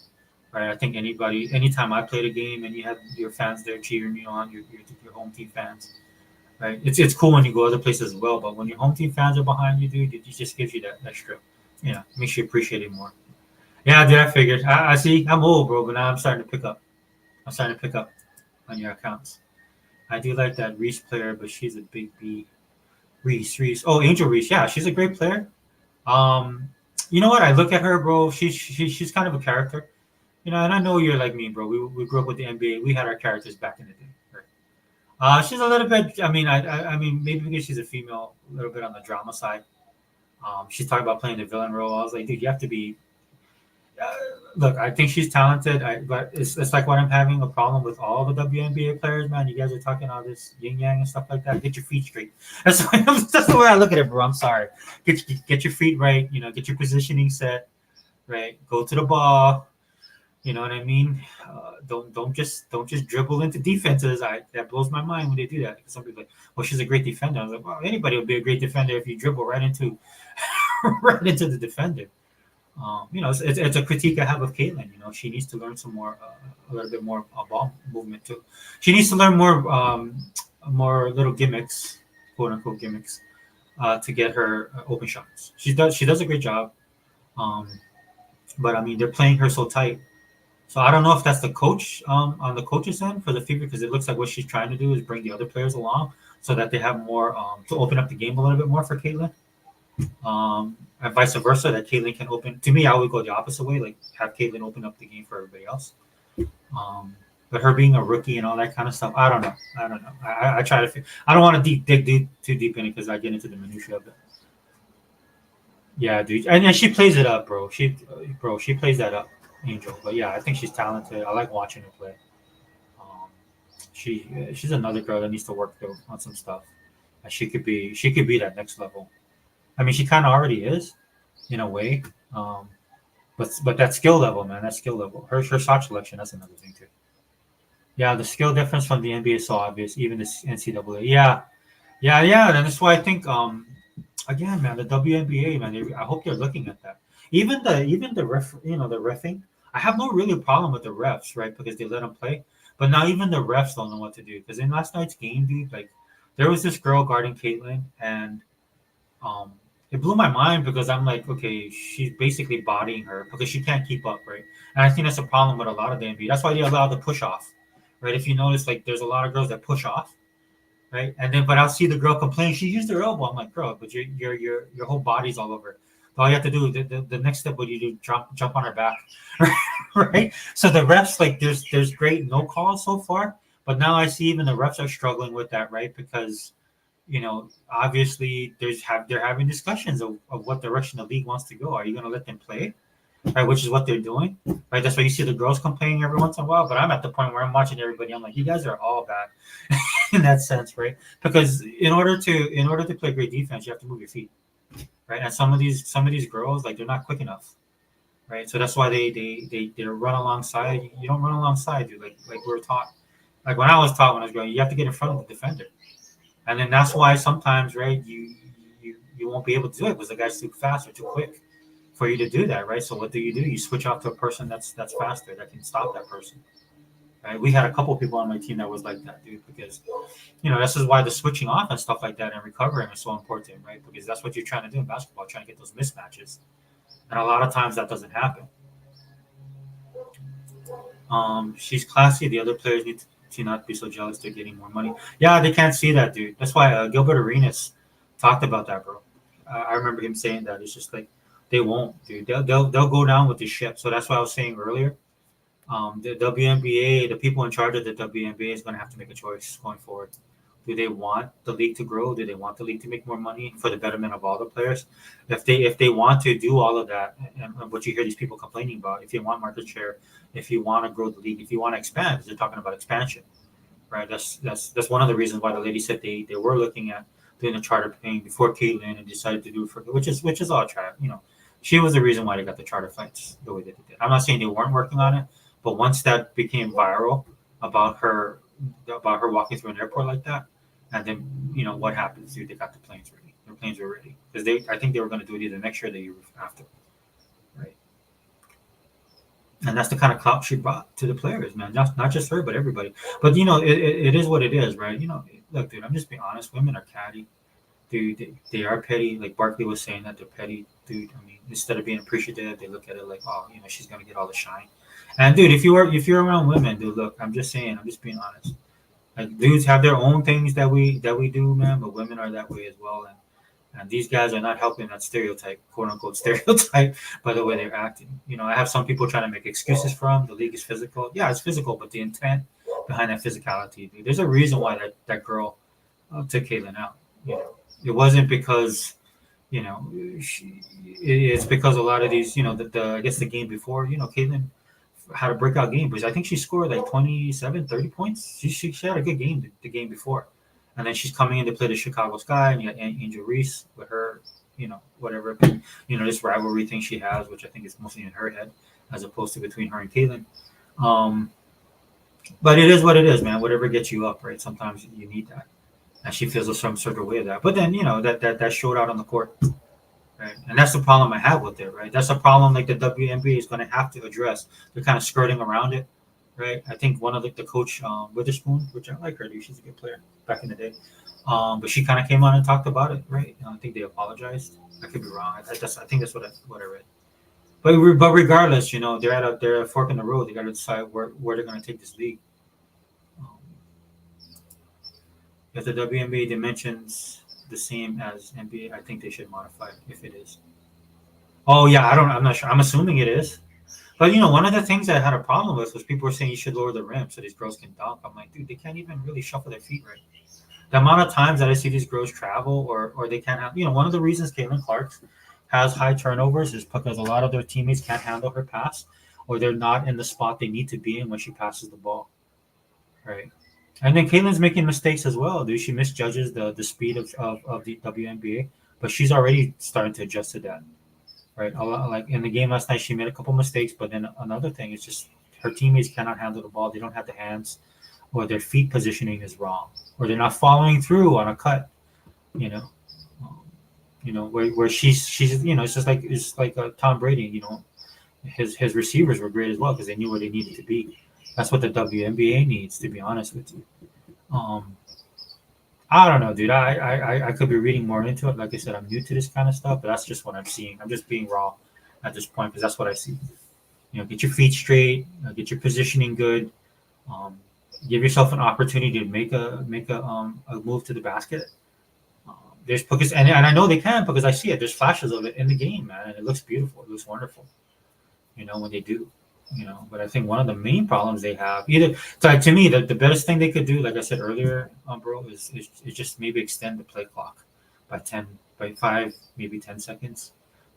Right? I think anytime I played a game and you have your fans there cheering you on, your home team fans, right? It's cool when you go other places as well, but when your home team fans are behind you, dude, it just gives you that extra, makes you appreciate it more. Yeah, dude, I figured. I see. I'm old, bro, but now I'm starting to pick up. I'm starting to pick up on your accounts. I do like that Reese player, but she's a big B. Reese. Oh, Angel Reese. Yeah, she's a great player. Um, you know what? I look at her, bro. She's kind of a character. And I know you're like me, bro. We grew up with the NBA. We had our characters back in the day. Right? She's a little bit. I mean, maybe because she's a female, a little bit on the drama side. She's talking about playing the villain role. I was like, dude, you have to be. Uh, Look, I think she's talented. But it's like what I'm having a problem with all the WNBA players, man. You guys are talking all this yin yang and stuff like that. Get your feet straight. That's the way I look at it, bro. I'm sorry. Get your feet right. Get your positioning set right. Go to the ball. You know what I mean? Don't just dribble into defenses. That blows my mind when they do that. Some people are like, well, she's a great defender. I was like, well, anybody will be a great defender if you dribble right into right into the defender. It's a critique I have of Caitlin. She needs to learn some more, a little bit more ball movement too. She needs to learn more little gimmicks, quote unquote gimmicks, to get her open shots. She does a great job, um, but I mean they're playing her so tight. So I don't know if that's the coach on the coach's end for the Fever because it looks like what she's trying to do is bring the other players along so that they have more to open up the game a little bit more for Caitlin. And vice versa, that Caitlin can open. To me, I would go the opposite way, like have Caitlin open up the game for everybody else. But her being a rookie and all that kind of stuff, I don't know. I try to. I don't want to dig too deep in it because I get into the minutia of it. Yeah, dude, and she plays it up, bro. She plays that up, Angel. But yeah, I think she's talented. I like watching her play. Um, she's another girl that needs to work though on some stuff. And she could be that next level. I mean, she kind of already is, in a way. Um, but that skill level, man, that skill level. Her shot selection, that's another thing too. Yeah, the skill difference from the NBA is so obvious, even the NCAA. Yeah, yeah. And that's why I think, again, man, the WNBA, man, I hope they're looking at that. Even the ref, the refing. I have no really problem with the refs, right? Because they let them play. But now even the refs don't know what to do. Because in last night's game, dude, like there was this girl guarding Caitlin, and um, it blew my mind because I'm like, okay, she's basically bodying her because she can't keep up, right? And I think that's a problem with a lot of the NBA. That's why they allow the push off, right? If you notice, like, there's a lot of girls that push off, right? And then, but I'll see the girl complain. She used her elbow. I'm like, girl, but your whole body's all over. All you have to do, the next step would you do jump on her back, right? So the refs, like, there's great no calls so far, but now I see even the refs are struggling with that, right? Because obviously they're having discussions of what direction the league wants to go. Are you going to let them play, right? Which is what they're doing, right? That's why you see the girls complaining every once in a while. But I'm at the point where I'm watching everybody. I'm like, you guys are all bad in that sense, right? Because in order to play great defense, you have to move your feet, right? And some of these girls, like, they're not quick enough, right? So that's why they run alongside. You don't run alongside, dude. Like we were taught. Like when I was taught when I was growing, you have to get in front of the defender. And then that's why sometimes, right, you won't be able to do it because the guy's too fast or too quick for you to do that, right? So what do? You switch off to a person that's faster that can stop that person, right? We had a couple of people on my team that was like that, dude, because this is why the switching off and stuff like that and recovering is so important, right? Because that's what you're trying to do in basketball, trying to get those mismatches, and a lot of times that doesn't happen. She's classy. The other players need to not be so jealous. They're getting more money. Yeah, they can't see that, dude. That's why Gilbert Arenas talked about that, bro. I remember him saying that. It's just like they won't, dude. They'll go down with the ship. So that's what I was saying earlier. The WNBA, the people in charge of the WNBA is going to have to make a choice going forward. Do they want the league to grow? Do they want the league to make more money for the betterment of all the players? If they want to do all of that, and what you hear these people complaining about, if you want market share, if you want to grow the league, if you want to expand, they're talking about expansion, right? That's one of the reasons why the lady said they were looking at doing a charter thing before Caitlin and decided to do it for which is all trash. she was the reason why they got the charter flights the way they did. I'm not saying they weren't working on it, but once that became viral about her walking through an airport like that, and then what happens? Dude, they got the planes ready. Their planes were ready because I think they were going to do it either next year or the year after, right? And that's the kind of clout she brought to the players, man. Not just her, but everybody. But it is what it is, right? Look, dude, I'm just being honest. Women are catty, dude. They are petty. Like Barkley was saying that they're petty, dude. I mean, instead of being appreciative, they look at it like, oh, she's gonna get all the shine. And dude, if you're around women, dude, look, I'm just saying, I'm just being honest. Like dudes have their own things that we do, man, but women are that way as well. And these guys are not helping that stereotype, quote unquote stereotype, by the way they're acting. I have some people trying to make excuses for them. The league is physical. Yeah, it's physical, but the intent behind that physicality, dude, there's a reason why that girl took Caitlin out. It wasn't because it's because a lot of these, I guess the game before, Caitlin had a breakout game because I think she scored like 27, 30 points. She had a good game the game before. And then she's coming in to play the Chicago Sky, and you got Angel Reese with her, whatever, this rivalry thing she has, which I think is mostly in her head, as opposed to between her and Caitlin. But it is what it is, man. Whatever gets you up, right? Sometimes you need that, and she feels some sort of way of that. But then that showed out on the court, right? And that's the problem I have with it, right? That's a problem like the WNBA is going to have to address. They're kind of skirting around it. Right, I think one of the coach Witherspoon, which I like her, dude. She's a good player back in the day. But she kind of came on and talked about it, right? I think they apologized. I could be wrong. I think that's what I read. But regardless, they're at a fork in the road. They got to decide where they're going to take this league. If the WNBA dimensions the same as NBA, I think they should modify it if it is. Oh yeah, I'm not sure. I'm assuming it is. But one of the things I had a problem with was people were saying you should lower the rim so these girls can dunk. I'm like, dude, they can't even really shuffle their feet right. The amount of times that I see these girls travel or they can't have, one of the reasons Catlin Clark has high turnovers is because a lot of their teammates can't handle her pass or they're not in the spot they need to be in when she passes the ball, right? And then Caitlin's making mistakes as well, dude. She misjudges the speed of the WNBA, but she's already starting to adjust to that. Right, like in the game last night, she made a couple mistakes, but then another thing is just her teammates cannot handle the ball. They don't have the hands, or their feet positioning is wrong, or they're not following through on a cut. Where she's it's like Tom Brady. His receivers were great as well because they knew where they needed to be. That's what the WNBA needs, to be honest with you. I don't know, dude. I could be reading more into it. Like I said, I'm new to this kind of stuff, but that's just what I'm seeing. I'm just being raw at this point because that's what I see. Get your feet straight, get your positioning good, give yourself an opportunity to make a move to the basket. There's because and I know they can because I see it. There's flashes of it in the game, man, and it looks beautiful. It looks wonderful. When they do. But I think one of the main problems they have to me the best thing they could do, like I said earlier, bro, is just maybe extend the play clock by 5, maybe 10 seconds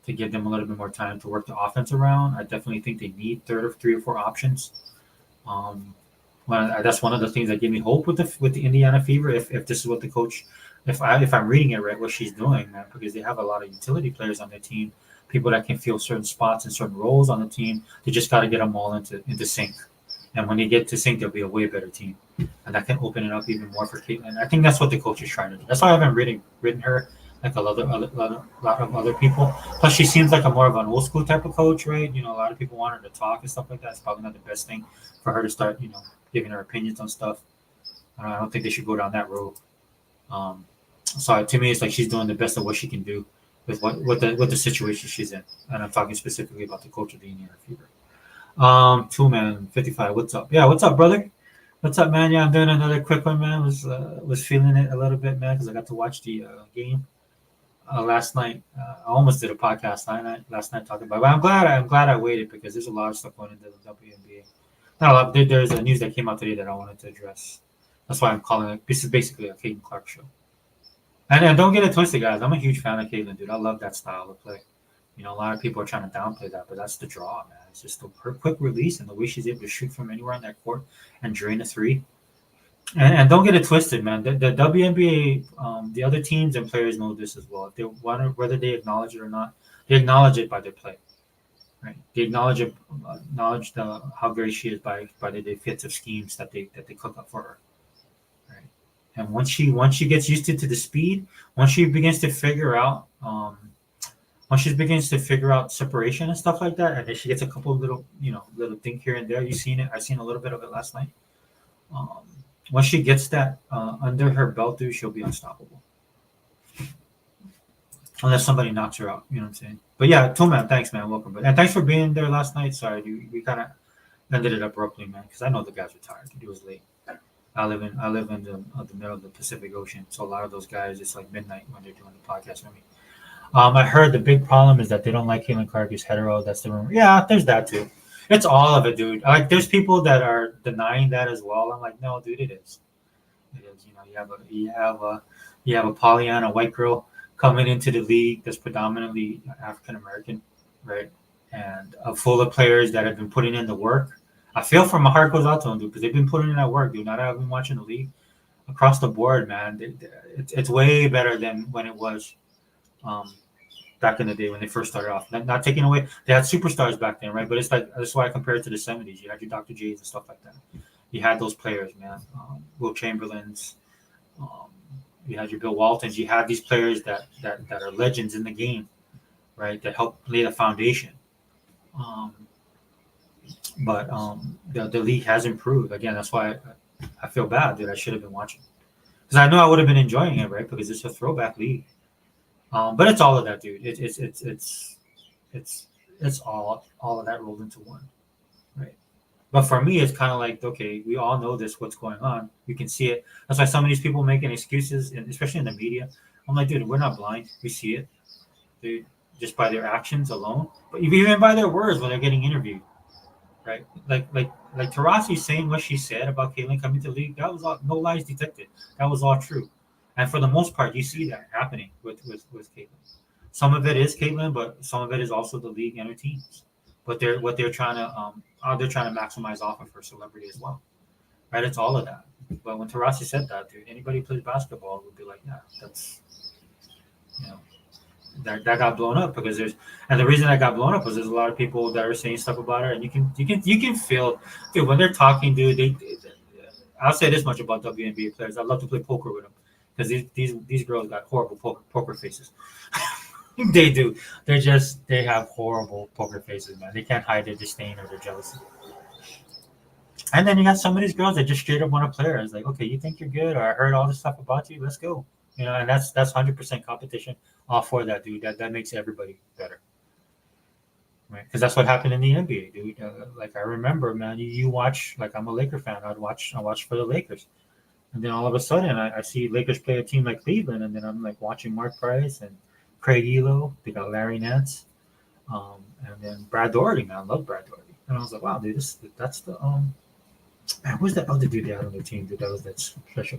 to give them a little bit more time to work the offense around. I definitely think they need 3 or 4 options. That's one of the things that give me hope with the Indiana Fever. If this is what the coach, if I'm reading it right, what she's doing, man, because they have a lot of utility players on their team. People that can fill certain spots and certain roles on the team. They just got to get them all into sync. And when they get to sync, they'll be a way better team. And that can open it up even more for Caitlin. I think that's what the coach is trying to do. That's why I haven't written her like a lot of other people. Plus, she seems like a more of an old school type of coach, right? A lot of people want her to talk and stuff like that. It's probably not the best thing for her to start, giving her opinions on stuff. I don't think they should go down that road. So to me, it's like she's doing the best of what she can do with what the situation she's in, and I'm talking specifically about the coach of the Indiana Fever. 2man55. What's up? Yeah, what's up, brother? What's up, man? Yeah, I'm doing another quick one, man. Was feeling it a little bit, man, because I got to watch the game last night. I almost did a podcast last night talking about it. But I'm glad I waited because there's a lot of stuff going into the WNBA. Not a lot. There's a news that came out today that I wanted to address. That's why I'm calling it. This is basically a Catlin Clark show. And don't get it twisted, guys. I'm a huge fan of Caitlin, dude. I love that style of play. A lot of people are trying to downplay that, but that's the draw, man. It's just her quick release and the way she's able to shoot from anywhere on that court and drain a three. And don't get it twisted, man. The WNBA, the other teams and players know this as well. If they want, whether they acknowledge it or not, They acknowledge it by their play, right? They acknowledge how great she is by the defensive schemes that they cook up for her, right? And once she gets used to the speed, once she begins to figure out once she begins to figure out separation and stuff like that, and then she gets a couple of little things here and there. You've seen it. I seen a little bit of it last night. Um, Once she gets that under her belt, dude, she'll be unstoppable. Unless somebody knocks her out, you know what I'm saying? But yeah, Toolman, thanks, man. Welcome. And thanks for being there last night. Sorry, dude, we kind of ended it abruptly, man, because I know the guys were tired. It was late. I live in the middle of the Pacific Ocean, so a lot of those guys, it's like midnight when they're doing the podcast with me. I heard the big problem is that they don't like Caitlin Clark is hetero. That's the rumor. Yeah, there's that too. It's all of it, dude. Like, there's people that are denying that as well. I'm like, no, dude, it is. It is. You have a Pollyanna white girl coming into the league that's predominantly African American, right? And full of players that have been putting in the work. I feel for my heart goes out to them, dude, because they've been putting in that work, dude. Now that I've been watching the league across the board, man, it's way better than when it was back in the day when they first started off. Not taking away, they had superstars back then, right? But it's like that's why I compare it to the '70s. You had your Dr. J's and stuff like that. You had those players, man. Will Chamberlains. Um, you had your Bill Waltons. You had these players that are legends in the game, right? That help lay the foundation. Um, but the league has improved. Again, that's why I feel bad that I should have been watching because I know I would have been enjoying it, right? Because it's a throwback league. But it's all of that, dude. It's all of that rolled into one, right? But for me, it's kind of like, okay, we all know this, what's going on. You can see it. That's why some of these people making excuses, and especially in the media. I'm like, dude, we're not blind. We see it, dude, just by their actions alone. But even by their words when they're getting interviewed, right? Like Tarasi saying what she said about Caitlyn coming to the league. That was all, no lies detected. That was all true. And for the most part, you see that happening with Caitlyn. Some of it is Caitlyn, but some of it is also the league and her teams. But they're trying to maximize off of her celebrity as well, right? It's all of that. But when Tarasi said that, dude, anybody who plays basketball would be like, yeah, that's you know that got blown up because and the reason that got blown up was there's a lot of people that are saying stuff about her, and you can feel, dude, when they're talking, dude. I'll say this much about WNBA players: I love to play poker with them because these girls got horrible poker faces. They do. They have horrible poker faces, man. They can't hide their disdain or their jealousy. And then you got some of these girls that just straight up want to play her. It's like, okay, you think you're good, or I heard all this stuff about you. Let's go. And that's 100% competition. All for that, dude. That makes everybody better, right? Because that's what happened in the NBA, dude. Like I remember, man. You watch. Like I'm a Laker fan. I watch for the Lakers. And then all of a sudden, I see Lakers play a team like Cleveland, and then I'm like watching Mark Price and Craig Elo. They got Larry Nance, and then Brad Daugherty. Man, I love Brad Daugherty. And I was like, wow, dude, that's the man, who's that other dude they had on the team? Dude, that was that special.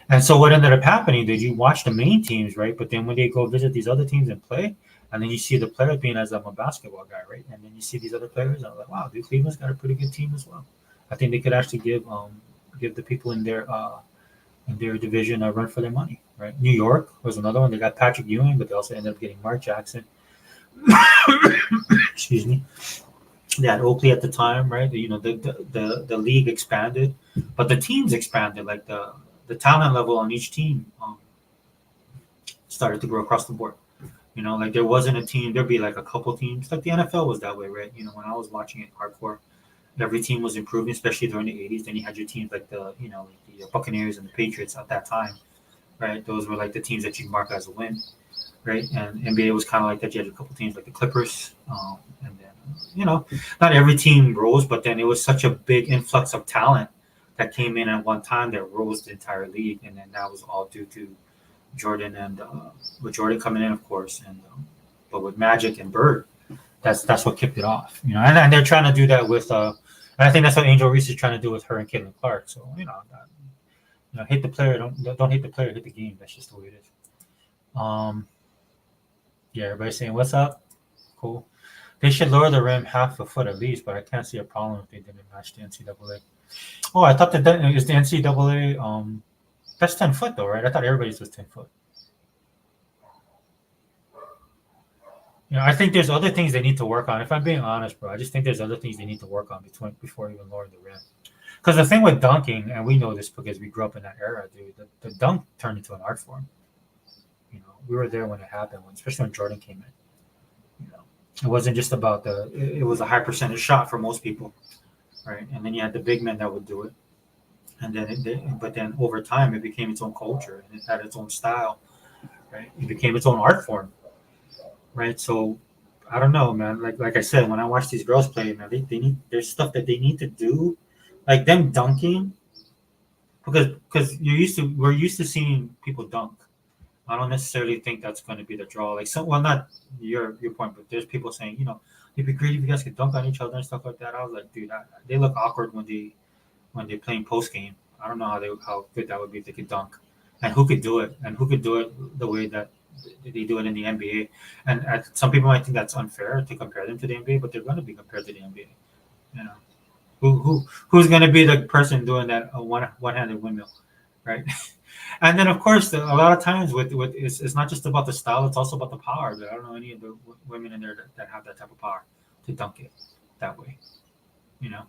And so what ended up happening? Did you watch the main teams, right? But then when they go visit these other teams and play, and then you see the players being as I'm a basketball guy, right? And then you see these other players, and I'm like, wow, dude, Cleveland's got a pretty good team as well. I think they could actually give the people in their division a run for their money, right? New York was another one. They got Patrick Ewing, but they also ended up getting Mark Jackson. Excuse me. They had Oakley at the time, right? The league expanded, but the teams expanded. Like the talent level on each team started to grow across the board. Like there wasn't a team. There'd be like a couple teams. Like the NFL was that way, right? When I was watching it hardcore, every team was improving, especially during the '80s. Then you had your teams like the Buccaneers and the Patriots at that time, right? Those were like the teams that you mark as a win, right? And NBA was kind of like that. You had a couple teams like the Clippers, and then not every team rose, but then it was such a big influx of talent that came in at one time that rose the entire league, and then that was all due to Jordan and with Jordan coming in, of course, and but with Magic and Bird, that's what kicked it off, and they're trying to do that with and I think that's what Angel Reese is trying to do with her and Caitlin Clark. So hate the player, don't hate the player, hit the game. That's just the way it is. Yeah, everybody's saying what's up. Cool. They should lower the rim half a foot at least, but I can't see a problem if they didn't match the NCAA. Oh, I thought that is the NCAA. That's 10 foot though, right? I thought everybody's was 10 foot. I think there's other things they need to work on. If I'm being honest, bro, I just think there's other things they need to work on before even lowering the rim. Because the thing with dunking, and we know this because we grew up in that era, dude, the dunk turned into an art form. We were there when it happened, especially when Jordan came in. It wasn't just about it was a high percentage shot for most people, right? And then you had the big men that would do it, and but then over time it became its own culture and it had its own style, right? It became its own art form, right? So I don't know, man. Like I said, when I watch these girls play, man, they need there's stuff that they need to do, like them dunking, because we're used to seeing people dunk. I don't necessarily think that's going to be the draw. Like well, not your point, but there's people saying, it'd be great if you guys could dunk on each other and stuff like that. I was like, dude, they look awkward when they're playing post game. I don't know how good that would be if they could dunk, and who could do it, and who could do it the way that they do it in the NBA. And some people might think that's unfair to compare them to the NBA, but they're going to be compared to the NBA. You know, who's going to be the person doing that one-handed windmill, right? And then of course, a lot of times with it's not just about the style; it's also about the power. I don't know any of the women in there that have that type of power to dunk it that way. You know.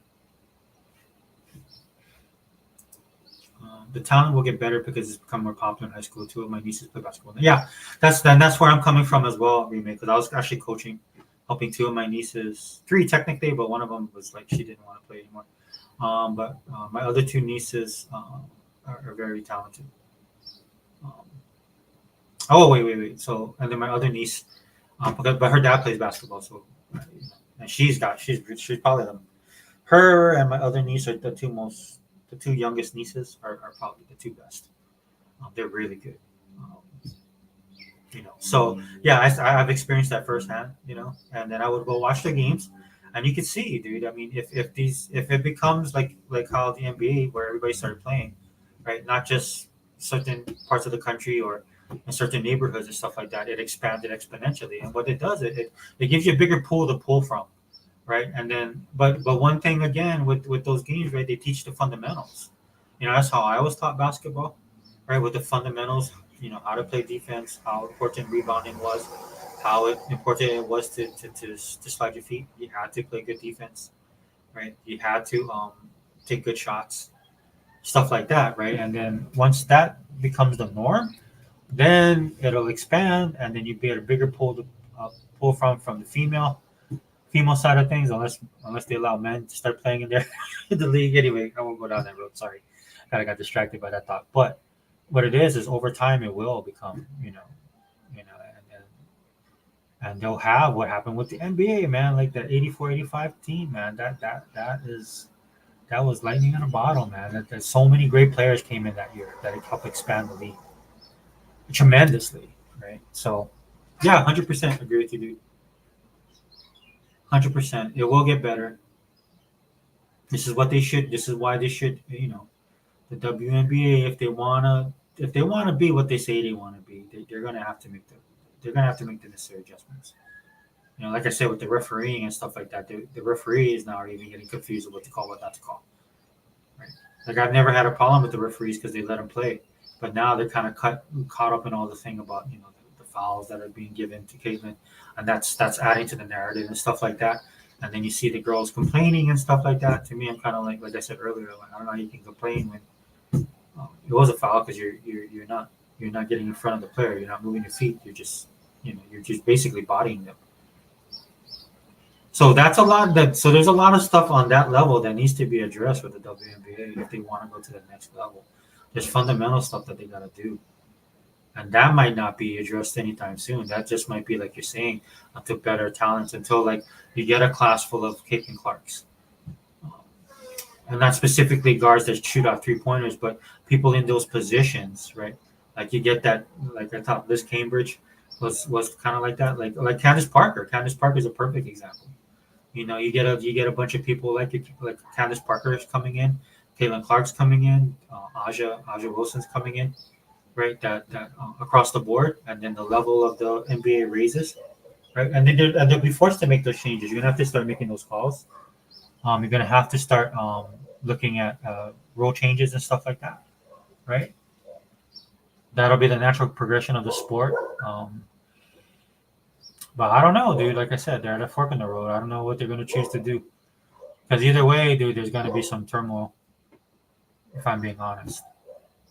The talent will get better because it's become more popular in high school. Two of my nieces play basketball. Yeah, that's where I'm coming from as well, remake. Because I was actually coaching, helping two of my nieces, three technically, but one of them was like she didn't want to play anymore. But my other two nieces are very talented. Um, oh wait. So and then my other niece, but her dad plays basketball, so and she's probably her and my other niece are the two youngest nieces are probably the two best. They're really good. Um, so yeah, I've experienced that firsthand. And then I would go watch the games, and you could see, dude. I mean, if it becomes like how the NBA where everybody started playing, right? Not just certain parts of the country or in certain neighborhoods and stuff like that. It expanded exponentially, and what it does, it gives you a bigger pool to pull from, right? And then, but one thing again with those games, right? They teach the fundamentals. That's how I was taught basketball, right? With the fundamentals, how to play defense, how important rebounding was, how important it was to slide your feet. You had to play good defense, right? You had to take good shots, stuff like that, right? And then once that becomes the norm, then it'll expand, and then you get a bigger pool to pull from the female side of things, unless they allow men to start playing in there in the league. Anyway, I won't go down that road. Sorry, kind of got distracted by that thought. But what it is over time it will become, and they'll have what happened with the NBA, man, like that 84-85 team, man. That was lightning in a bottle, man. There's so many great players came in that year that it helped expand the league tremendously, right? So, yeah, 100% agree with you, dude. 100%. It will get better. This is what they should. This is why they should. The WNBA, if they wanna be what they say they want to be, they're gonna have to make the necessary adjustments. Like I said, with the refereeing and stuff like that, the referees now are even getting confused with what to call, what not to call. Right? Like I've never had a problem with the referees because they let them play, but now they're kind of caught up in all the thing about the fouls that are being given to Caitlin, and that's adding to the narrative and stuff like that. And then you see the girls complaining and stuff like that. To me, I'm kind of like I said earlier, like, I don't know how you can complain when it was a foul because you're not getting in front of the player. You're not moving your feet. You're just basically bodying them. So that's a lot. So there's a lot of stuff on that level that needs to be addressed with the WNBA if they want to go to the next level. There's fundamental stuff that they got to do, and that might not be addressed anytime soon. That just might be like you're saying, until better talents, until like you get a class full of Catlin Clarks, and not specifically guards that shoot out 3-pointers, but people in those positions, right? Like you get that. Like I thought Liz Cambridge was kind of like that. Like Candace Parker. Candace Parker is a perfect example. You get a bunch of people like Candace Parker is coming in, Caitlin Clark's coming in, Aja Wilson's coming in, right? That across the board, and then the level of the NBA raises, right? And then they'll be forced to make those changes. You're gonna have to start making those calls. You're gonna have to start looking at role changes and stuff like that, right? That'll be the natural progression of the sport. But I don't know, dude. Like I said, they're at a fork in the road. I don't know what they're going to choose to do. Because either way, dude, there's going to be some turmoil, if I'm being honest.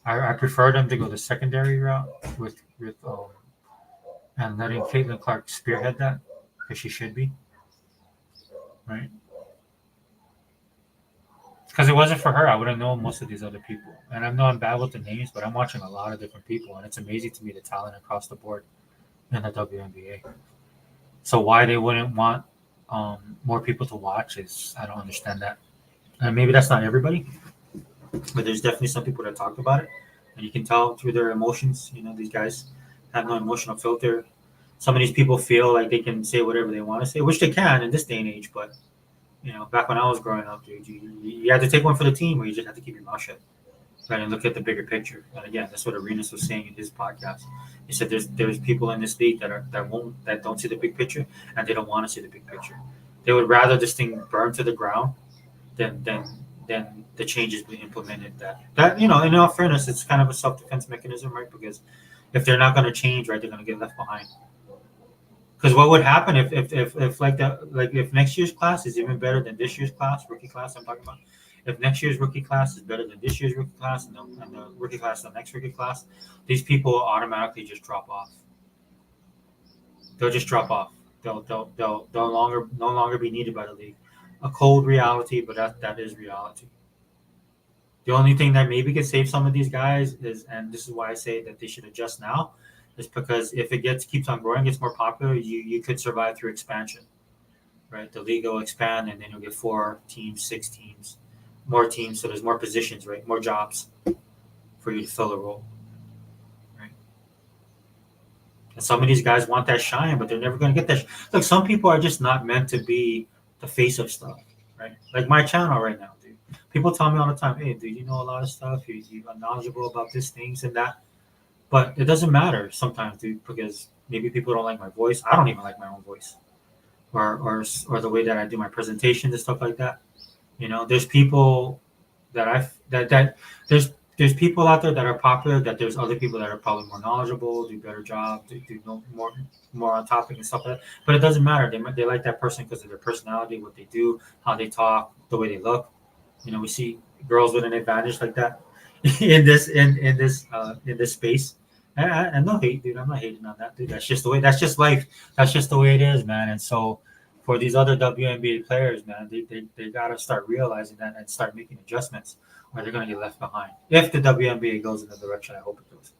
I prefer them to go the secondary route with and letting Caitlin Clark spearhead that, because she should be, right? Because it wasn't for her, I would have known most of these other people. And I know I'm bad with the names, but I'm watching a lot of different people, and it's amazing to me the talent across the board in the WNBA. So why they wouldn't want more people to watch is, I don't understand that. And maybe that's not everybody, but there's definitely some people that talk about it, and you can tell through their emotions. These guys have no emotional filter. Some of these people feel like they can say whatever they want to say, which they can in this day and age. But back when I was growing up, dude, you had to take one for the team, or you just had to keep your mouth shut, right, and look at the bigger picture. And again, that's what Arenas was saying in his podcast. He said there's people in this league that don't see the big picture, and they don't want to see the big picture. They would rather this thing burn to the ground than the changes be implemented. That in all fairness, it's kind of a self defense mechanism, right? Because if they're not going to change, right, they're going to get left behind. Because what would happen if like that, like if next year's class is even better than this year's class, rookie class I'm talking about, if next year's rookie class is better than this year's rookie class, and the rookie class, the next rookie class, these people automatically just drop off. They'll just drop off. They'll no longer be needed by the league. A cold reality, but that is reality. The only thing that maybe could save some of these guys is, and this is why I say that they should adjust now, is because if it keeps on growing, gets more popular, you could survive through expansion, right? The league will expand, and then you'll get 4 teams, 6 teams, more teams, so there's more positions, right? More jobs for you to fill a role, right? And some of these guys want that shine, but they're never going to get that. Look, some people are just not meant to be the face of stuff, right? Like my channel right now, dude. People tell me all the time, "Hey, dude, you know a lot of stuff. You are knowledgeable about this, things, and that." But it doesn't matter sometimes, dude, because maybe people don't like my voice. I don't even like my own voice, or the way that I do my presentations and stuff like that. There's people that there's people out there that are popular. That there's other people that are probably more knowledgeable, do better job, do know more on topic and stuff like that. But it doesn't matter. They like that person because of their personality, what they do, how they talk, the way they look. We see girls with an advantage like that in this space. And no hate, dude. I'm not hating on that, dude. That's just the way. That's just life. That's just the way it is, man. And so, for these other WNBA players, man, they gotta start realizing that and start making adjustments, or they're gonna get left behind. If the WNBA goes in the direction I hope it goes.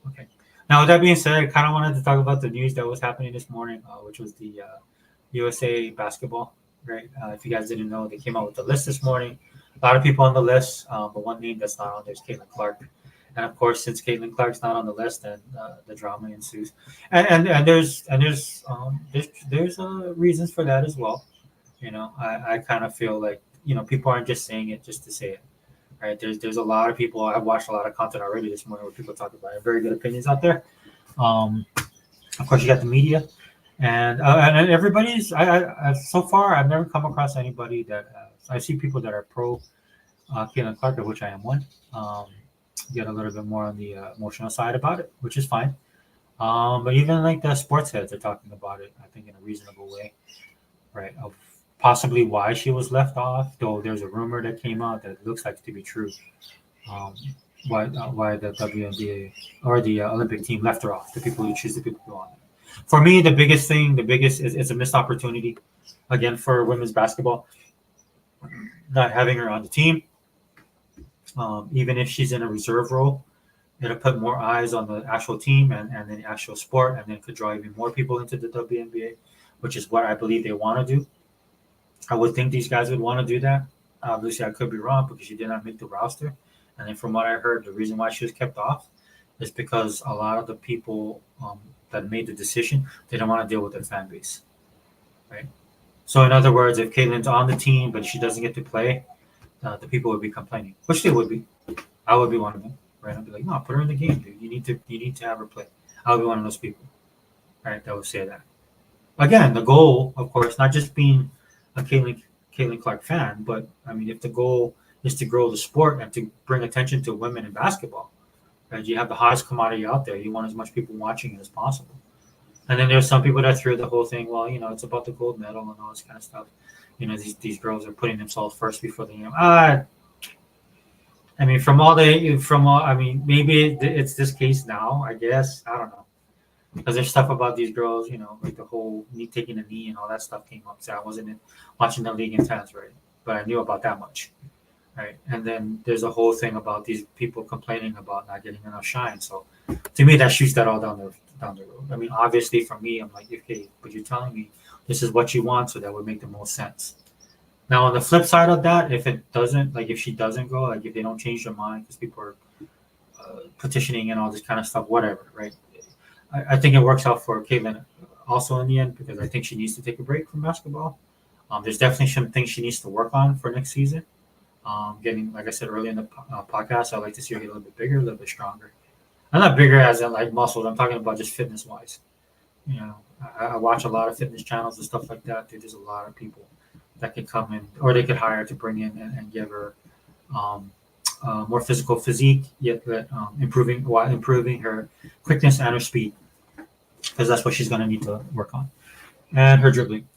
Okay. Now, with that being said, I kind of wanted to talk about the news that was happening this morning, which was the USA basketball. Right. If you guys didn't know, they came out with the list this morning. A lot of people on the list, but one name that's not on there is Caitlin Clark. And of course, since Caitlin Clark's not on the list, then the drama ensues. And there's reasons for that as well. I kind of feel like people aren't just saying it just to say it, right? There's a lot of people. I've watched a lot of content already this morning where people talk about it. Very good opinions out there. Of course, you got the media, and everybody's. I so far I've never come across anybody that I see people that are pro Caitlin Clark, of which I am one. Get a little bit more on the emotional side about it, which is fine. But even like the sports heads are talking about it, I think in a reasonable way, right? Of possibly why she was left off, though there's a rumor that came out that looks like to be true. Um, why the WNBA or the Olympic team left her off, the people who choose the people who on. For me, the biggest is it's a missed opportunity again for women's basketball, not having her on the team. Even if she's in a reserve role, it'll put more eyes on the actual team and the actual sport, and then could draw even more people into the WNBA, which is what I believe they want to do. I would think these guys would want to do that. Obviously, I could be wrong because she did not make the roster. And then from what I heard, the reason why she was kept off is because a lot of the people that made the decision, they don't want to deal with their fan base, right? So in other words, if Caitlin's on the team but she doesn't get to play, the people would be complaining, which they would be. I would be one of them, right? I'd be like, no, put her in the game, dude. You need to have her play. I'll be one of those people, right? That would say that. Again, the goal, of course, not just being a Caitlin Clark fan, but I mean, if the goal is to grow the sport and to bring attention to women in basketball, right? You have the hottest commodity out there. You want as much people watching it as possible, And then there's some people that threw the whole thing, well, it's about the gold medal and all this kind of stuff. These girls are putting themselves first before the game. I mean, I mean, maybe it's this case now. I guess I don't know because there's stuff about these girls, like the whole knee taking a knee and all that stuff came up. So I wasn't watching the league intense, right? But I knew about that much, right? And then there's a whole thing about these people complaining about not getting enough shine. So to me, that shoots that all down the road. I mean, obviously for me, I'm like, okay, but you're telling me this is what you want, so that would make the most sense. Now, on the flip side of that, if it doesn't, like if she doesn't go, like if they don't change their mind because people are petitioning and all this kind of stuff, whatever, right? I think it works out for Caitlin also in the end because I think she needs to take a break from basketball. There's definitely some things she needs to work on for next season. Getting, like I said earlier in the podcast, I'd like to see her get a little bit bigger, a little bit stronger. I'm not bigger as in like muscles. I'm talking about just fitness wise. I watch a lot of fitness channels and stuff like that. There's a lot of people that could come in, or they could hire to bring in and give her more physical physique, yet improving her quickness and her speed, because that's what she's going to need to work on, and her dribbling.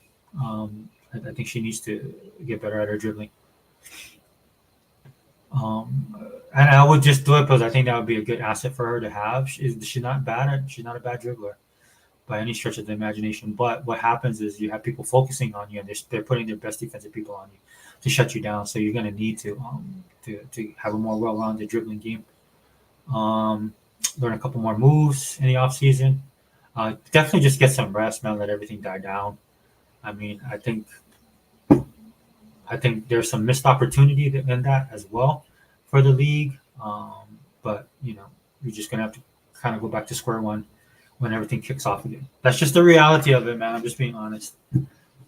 I think she needs to get better at her dribbling. And I would just do it because I think that would be a good asset for her to have. She's not bad. She's not a bad dribbler by any stretch of the imagination. But what happens is you have people focusing on you, and they're putting their best defensive people on you to shut you down. So you're going to need to have a more well-rounded dribbling game. Learn a couple more moves in the off season. Definitely just get some rest, man. Let everything die down. I mean, I think there's some missed opportunity in that as well for the league. But you're just gonna have to kind of go back to square one when everything kicks off again. That's just the reality of it, man. I'm just being honest.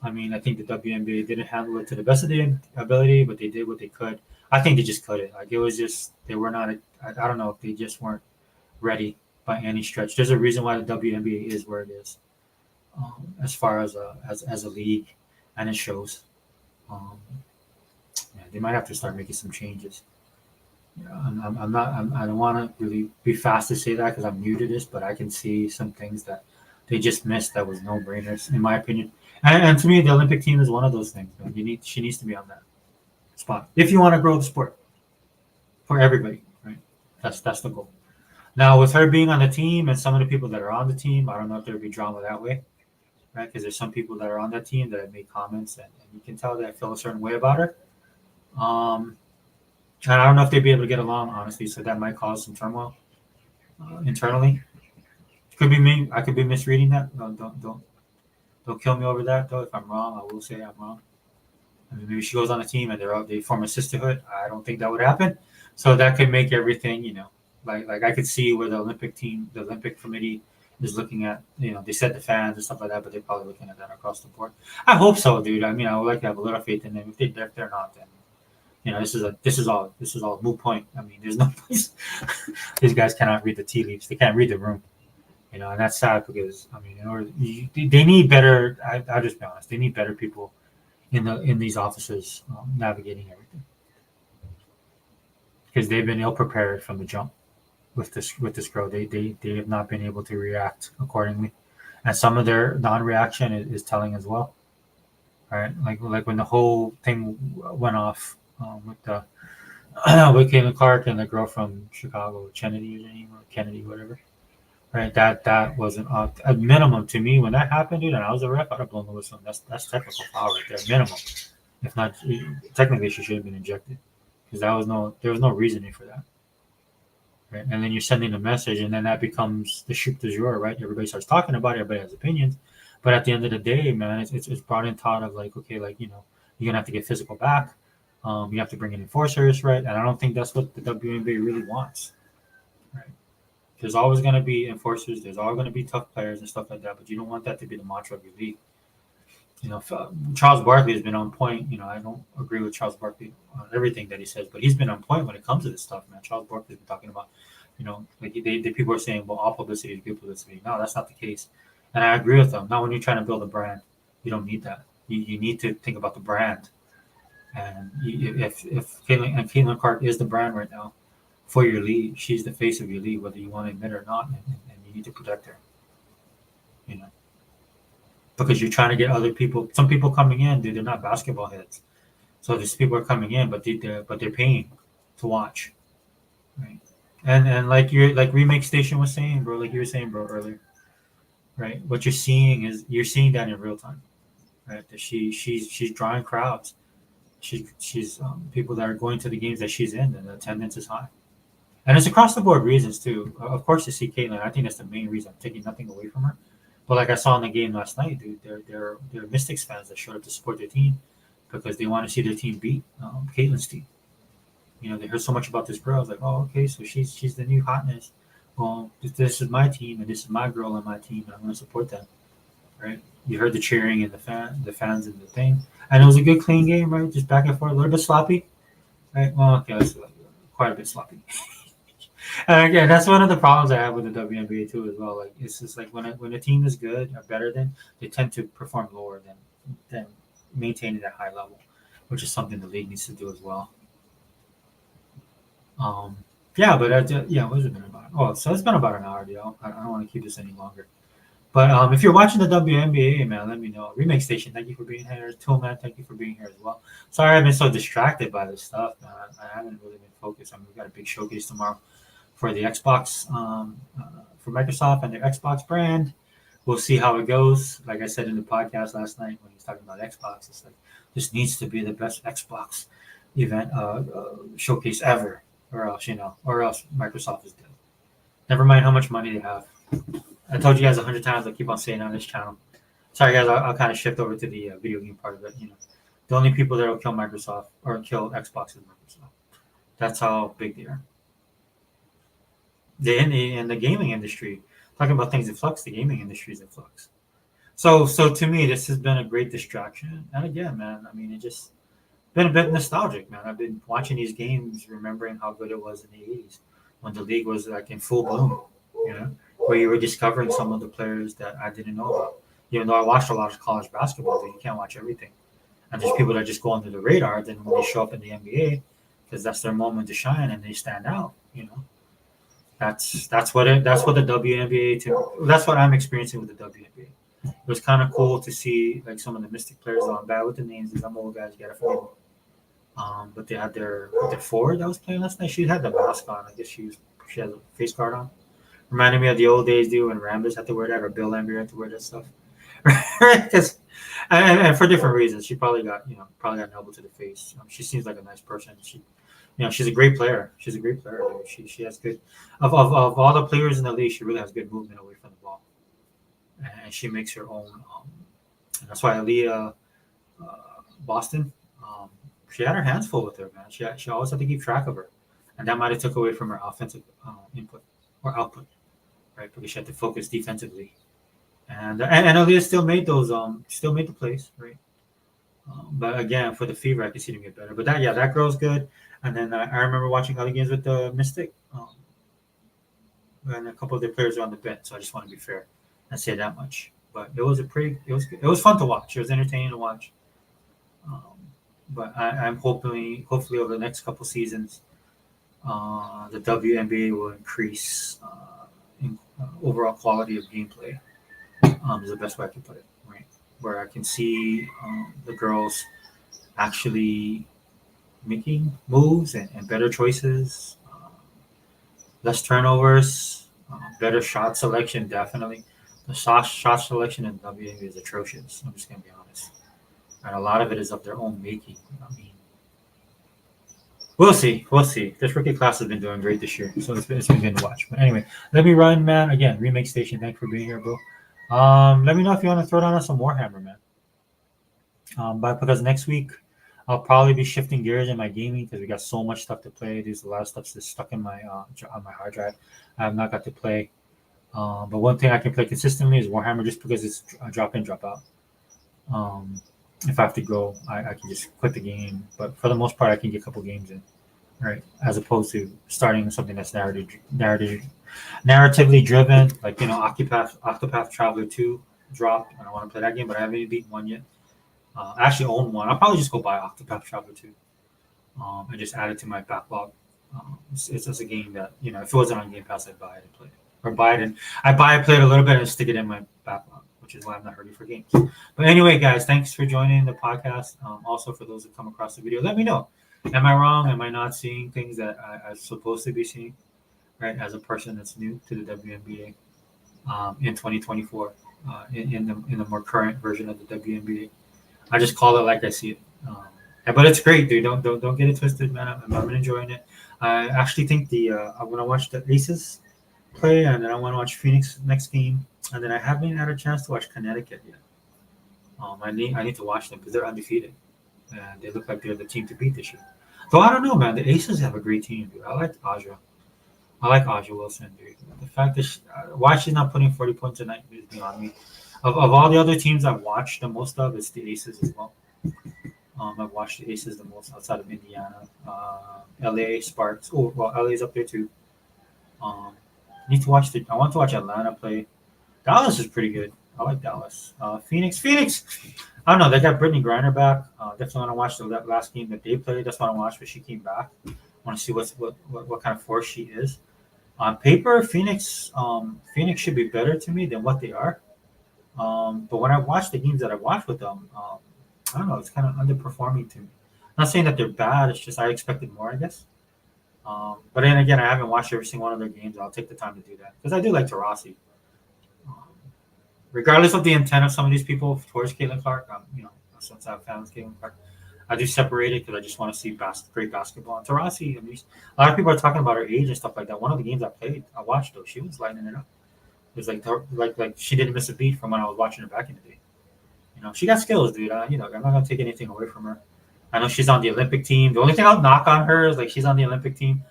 I mean, I think the WNBA didn't handle it to the best of their ability, but they did what they could. I think they just couldn't. Like it was just they were not. I don't know if they just weren't ready by any stretch. There's a reason why the WNBA is where it is, as far as a league, and it shows. Um, yeah, they might have to start making some changes. I'm not. I don't want to really be fast to say that because I'm new to this, but I can see some things that they just missed that was no brainers, in my opinion. And to me, the Olympic team is one of those things. Man. She needs to be on that spot if you want to grow the sport for everybody, right? That's the goal. Now, with her being on the team and some of the people that are on the team, I don't know if there would be drama that way, right? Because there's some people that are on that team that have made comments, and you can tell that I feel a certain way about her. And I don't know if they'd be able to get along, honestly. So that might cause some turmoil internally. Could be me. I could be misreading that. Don't kill me over that though. If I'm wrong, I will say I'm wrong. I mean, maybe she goes on a team and they form a sisterhood. I don't think that would happen. So that could make everything, like I could see where the Olympic team, the Olympic committee is looking at, they said the fans and stuff like that, but they're probably looking at that across the board. I hope so, dude. I mean, I would like to have a little faith in them. If they're not, then this is all moot point. I mean, there's no place. These guys cannot read the tea leaves. They can't read the room. And that's sad because I mean, they need better. I'll just be honest. They need better people in these offices navigating everything because they've been ill prepared from the jump with this girl. They have not been able to react accordingly, and some of their non-reaction is telling as well. Right, like when the whole thing went off with the with Catlin Clark and the girl from Chicago, Kennedy, whatever. Right, that wasn't a minimum to me when that happened, dude. And I was a ref, I'd have blown the whistle. That's technical foul right there, minimum. If not, technically she should have been ejected because there was no reasoning for that. Right, and then you're sending a message, and then that becomes the shoot du jour, right? Everybody starts talking about it, everybody has opinions, but at the end of the day, man, it's brought in thought of like, okay, like you're gonna have to get physical back. You have to bring in enforcers, right? And I don't think that's what the WNBA really wants, right? There's always going to be enforcers. There's always going to be tough players and stuff like that, but you don't want that to be the mantra of your league. Charles Barkley has been on point. I don't agree with Charles Barkley on everything that he says, but he's been on point when it comes to this stuff, man. Charles Barkley's been talking about, like the people are saying, well, all publicity is good publicity. No, that's not the case. And I agree with them. Not when you're trying to build a brand. You don't need that. You need to think about the brand. And if Caitlin Clark is the brand right now for your league, she's the face of your league, whether you want to admit it or not, and you need to protect her. you know, because you're trying to get other people. Some people coming in, dude, they're not basketball heads. So these people are coming in, but they're paying to watch, right? And like Remake Station was saying, bro, like you were saying, bro, earlier, right? What you're seeing that in real time, right? That she's drawing crowds. She's people that are going to the games that she's in, and the attendance is high. And it's across the board reasons too. Of course, to see Caitlin, I think that's the main reason. I'm taking nothing away from her, but like I saw in the game last night, dude, they're Mystics fans that showed up to support their team because they want to see their team beat Caitlin's team. They heard so much about this girl. I was like, oh, okay, so she's the new hotness. Well, this is my team, and this is my girl on my team, and I'm going to support them, right? You heard the cheering and the fans and the thing, and it was a good, clean game, right? Just back and forth, a little bit sloppy, right? Well, okay, that's quite a bit sloppy. And again, that's one of the problems I have with the WNBA too, as well. Like it's just like when a team is good or better than, they tend to perform lower than maintaining that high level, which is something the league needs to do as well. Um, yeah, but yeah, what has it been about? Oh, so it's been about an hour, deal. I don't want to keep this any longer. But if you're watching the WNBA, man, let me know. Remake Station, thank you for being here. Tillman, thank you for being here as well. Sorry, I've been so distracted by this stuff, man. I haven't really been focused. I mean, we've got a big showcase tomorrow for the Xbox, for Microsoft and their Xbox brand. We'll see how it goes. Like I said in the podcast last night when he was talking about Xbox, it's like this needs to be the best Xbox event showcase ever, or else Microsoft is dead. Never mind how much money they have. I told you guys 100 times. I keep on saying on this channel. Sorry, guys. I'll kind of shift over to the video game part of it. The only people that will kill Microsoft or kill Xbox is Microsoft. That's how big they are. In the gaming industry, talking about things in flux, the gaming industry is in flux. So to me, this has been a great distraction. And again, man, I mean, it just been a bit nostalgic, man. I've been watching these games, remembering how good it was in the '80s when the league was like in full bloom. Where you were discovering some of the players that I didn't know about. Even though I watched a lot of college basketball, but you can't watch everything. And there's people that just go under the radar. Then when they show up in the NBA, because that's their moment to shine and they stand out. That's what the WNBA that's what I'm experiencing with the WNBA. It was kind of cool to see like some of the Mystic players. I'm bad with the names. These I'm old guys. You gotta forgive me. But they had their forward that was playing last night. She had the mask on. I guess she had a face guard on. Reminded me of the old days, dude, when Rambus had to wear that or Bill Laimbeer had to wear that stuff. and for different reasons. She probably got an elbow to the face. She seems like a nice person. She's a great player. She's a great player. Dude. She has good of all the players in the league. She really has good movement away from the ball, and she makes her own. And that's why Aaliyah Boston. She had her hands full with her, man. She always had to keep track of her, and that might have took away from her offensive input or output, right? Because she had to focus defensively, and Aaliyah still made the plays, right? But again, for the Fever, I can see them get better. But that girl's good. And then I remember watching other games with the Mystic, and a couple of their players are on the bench. So I just want to be fair and say that much. But it was it was fun to watch. It was entertaining to watch. But I'm hopefully over the next couple seasons, the WNBA will increase in overall quality of gameplay. Is the best way I can put it, right? Where I can see the girls actually making moves and better choices, less turnovers, better shot selection. Definitely, the shot selection in WNBA is atrocious. I'm just gonna be honest, and a lot of it is of their own making. I mean, we'll see. This rookie class has been doing great this year, so it's been good to watch. But anyway, let me run, man. Again, Remake Station. Thanks for being here, bro. Let me know if you want to throw down on some Warhammer, man. But because next week I'll probably be shifting gears in my gaming because we got so much stuff to play. There's a lot of stuff that's stuck in my on my hard drive. I have not got to play. But one thing I can play consistently is Warhammer, just because it's a drop in, drop out. If I have to go, I can just quit the game. But for the most part, I can get a couple games in, right? As opposed to starting something that's narratively driven, like Octopath Traveler 2 dropped, and I want to play that game, but I haven't even beaten one yet. I actually own one. I'll probably just go buy Octopath Traveler 2 and just add it to my backlog. It's just a game that, if it wasn't on Game Pass, I'd buy it and play it. Or buy it and I buy it, play it a little bit, and stick it in my backlog. which is why I'm not ready for games. But anyway, guys, thanks for joining the podcast. Also, for those who come across the video, let me know. Am I wrong? Am I not seeing things that I'm supposed to be seeing? Right, as a person that's new to the WNBA in 2024, in the more current version of the WNBA, I just call it like I see it. But it's great, dude. Don't get it twisted, man. I'm enjoying it. I actually think I'm gonna watch the Aces play, and then I want to watch Phoenix next game, and then I haven't had a chance to watch Connecticut yet. I need to watch them because they're undefeated, and they look like they're the team to beat this year. Though I don't know, man. The Aces have a great team, dude. I like Aja Wilson, dude. The fact that why she's not putting 40 points a night is beyond me. Of all the other teams I've watched the most of, it's the Aces as well. I've watched the Aces the most outside of Indiana, LA Sparks. Oh, well, LA's up there too. Need to watch I want to watch Atlanta play. Dallas is pretty good. I like Dallas. Phoenix. I don't know. They got Brittany Griner back. Definitely want to watch the last game that they played. That's what I want to watch, but she came back. Want to see what kind of force she is. On paper, Phoenix should be better to me than what they are. But when I watch the games that I watch with them, I don't know. It's kind of underperforming to me. Not saying that they're bad. It's just I expected more, I guess. But then again, I haven't watched every single one of their games. I'll take the time to do that because I do like Taurasi. Regardless of the intent of some of these people towards Catlin Clark, since I'm fans of Catlin Clark, I do separate it because I just want to see great basketball. And Taurasi, I mean, a lot of people are talking about her age and stuff like that. One of the games I watched though, she was lighting it up. It was like she didn't miss a beat from when I was watching her back in the day. She got skills, dude. I'm not gonna take anything away from her. I know she's on the Olympic team. The only thing I'll knock on her is like she's on the Olympic team.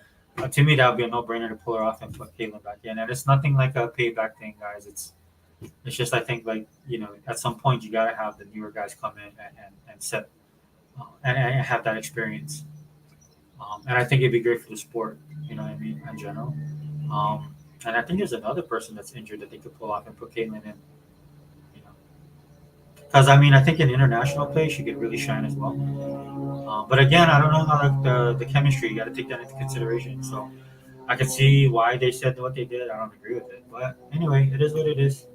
To me, that would be a no-brainer to pull her off and put Catlin back in. And it's nothing like a payback thing, guys. It's just I think at some point you gotta have the newer guys come in and set and have that experience. And I think it'd be great for the sport. You know what I mean, in general. And I think there's another person that's injured that they could pull off and put Catlin in. Because I think in international play she could really shine as well. But again, I don't know how the chemistry. You got to take that into consideration. So I can see why they said what they did. I don't agree with it, but anyway, it is what it is.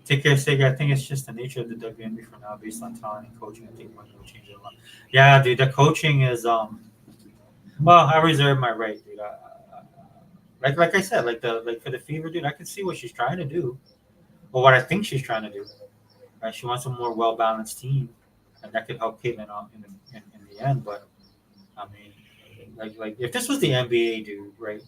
Take care, Sega. I think it's just the nature of the WNBA for now, based on talent and coaching. I think money will change it a lot. Yeah, dude, the coaching is well, I reserve my right, dude. Like I said, for the Fever, dude, I can see what she's trying to do. But what I think she's trying to do, right? She wants a more well-balanced team, and that could help Catlin out in the end. But I mean, like if this was the NBA, dude, right?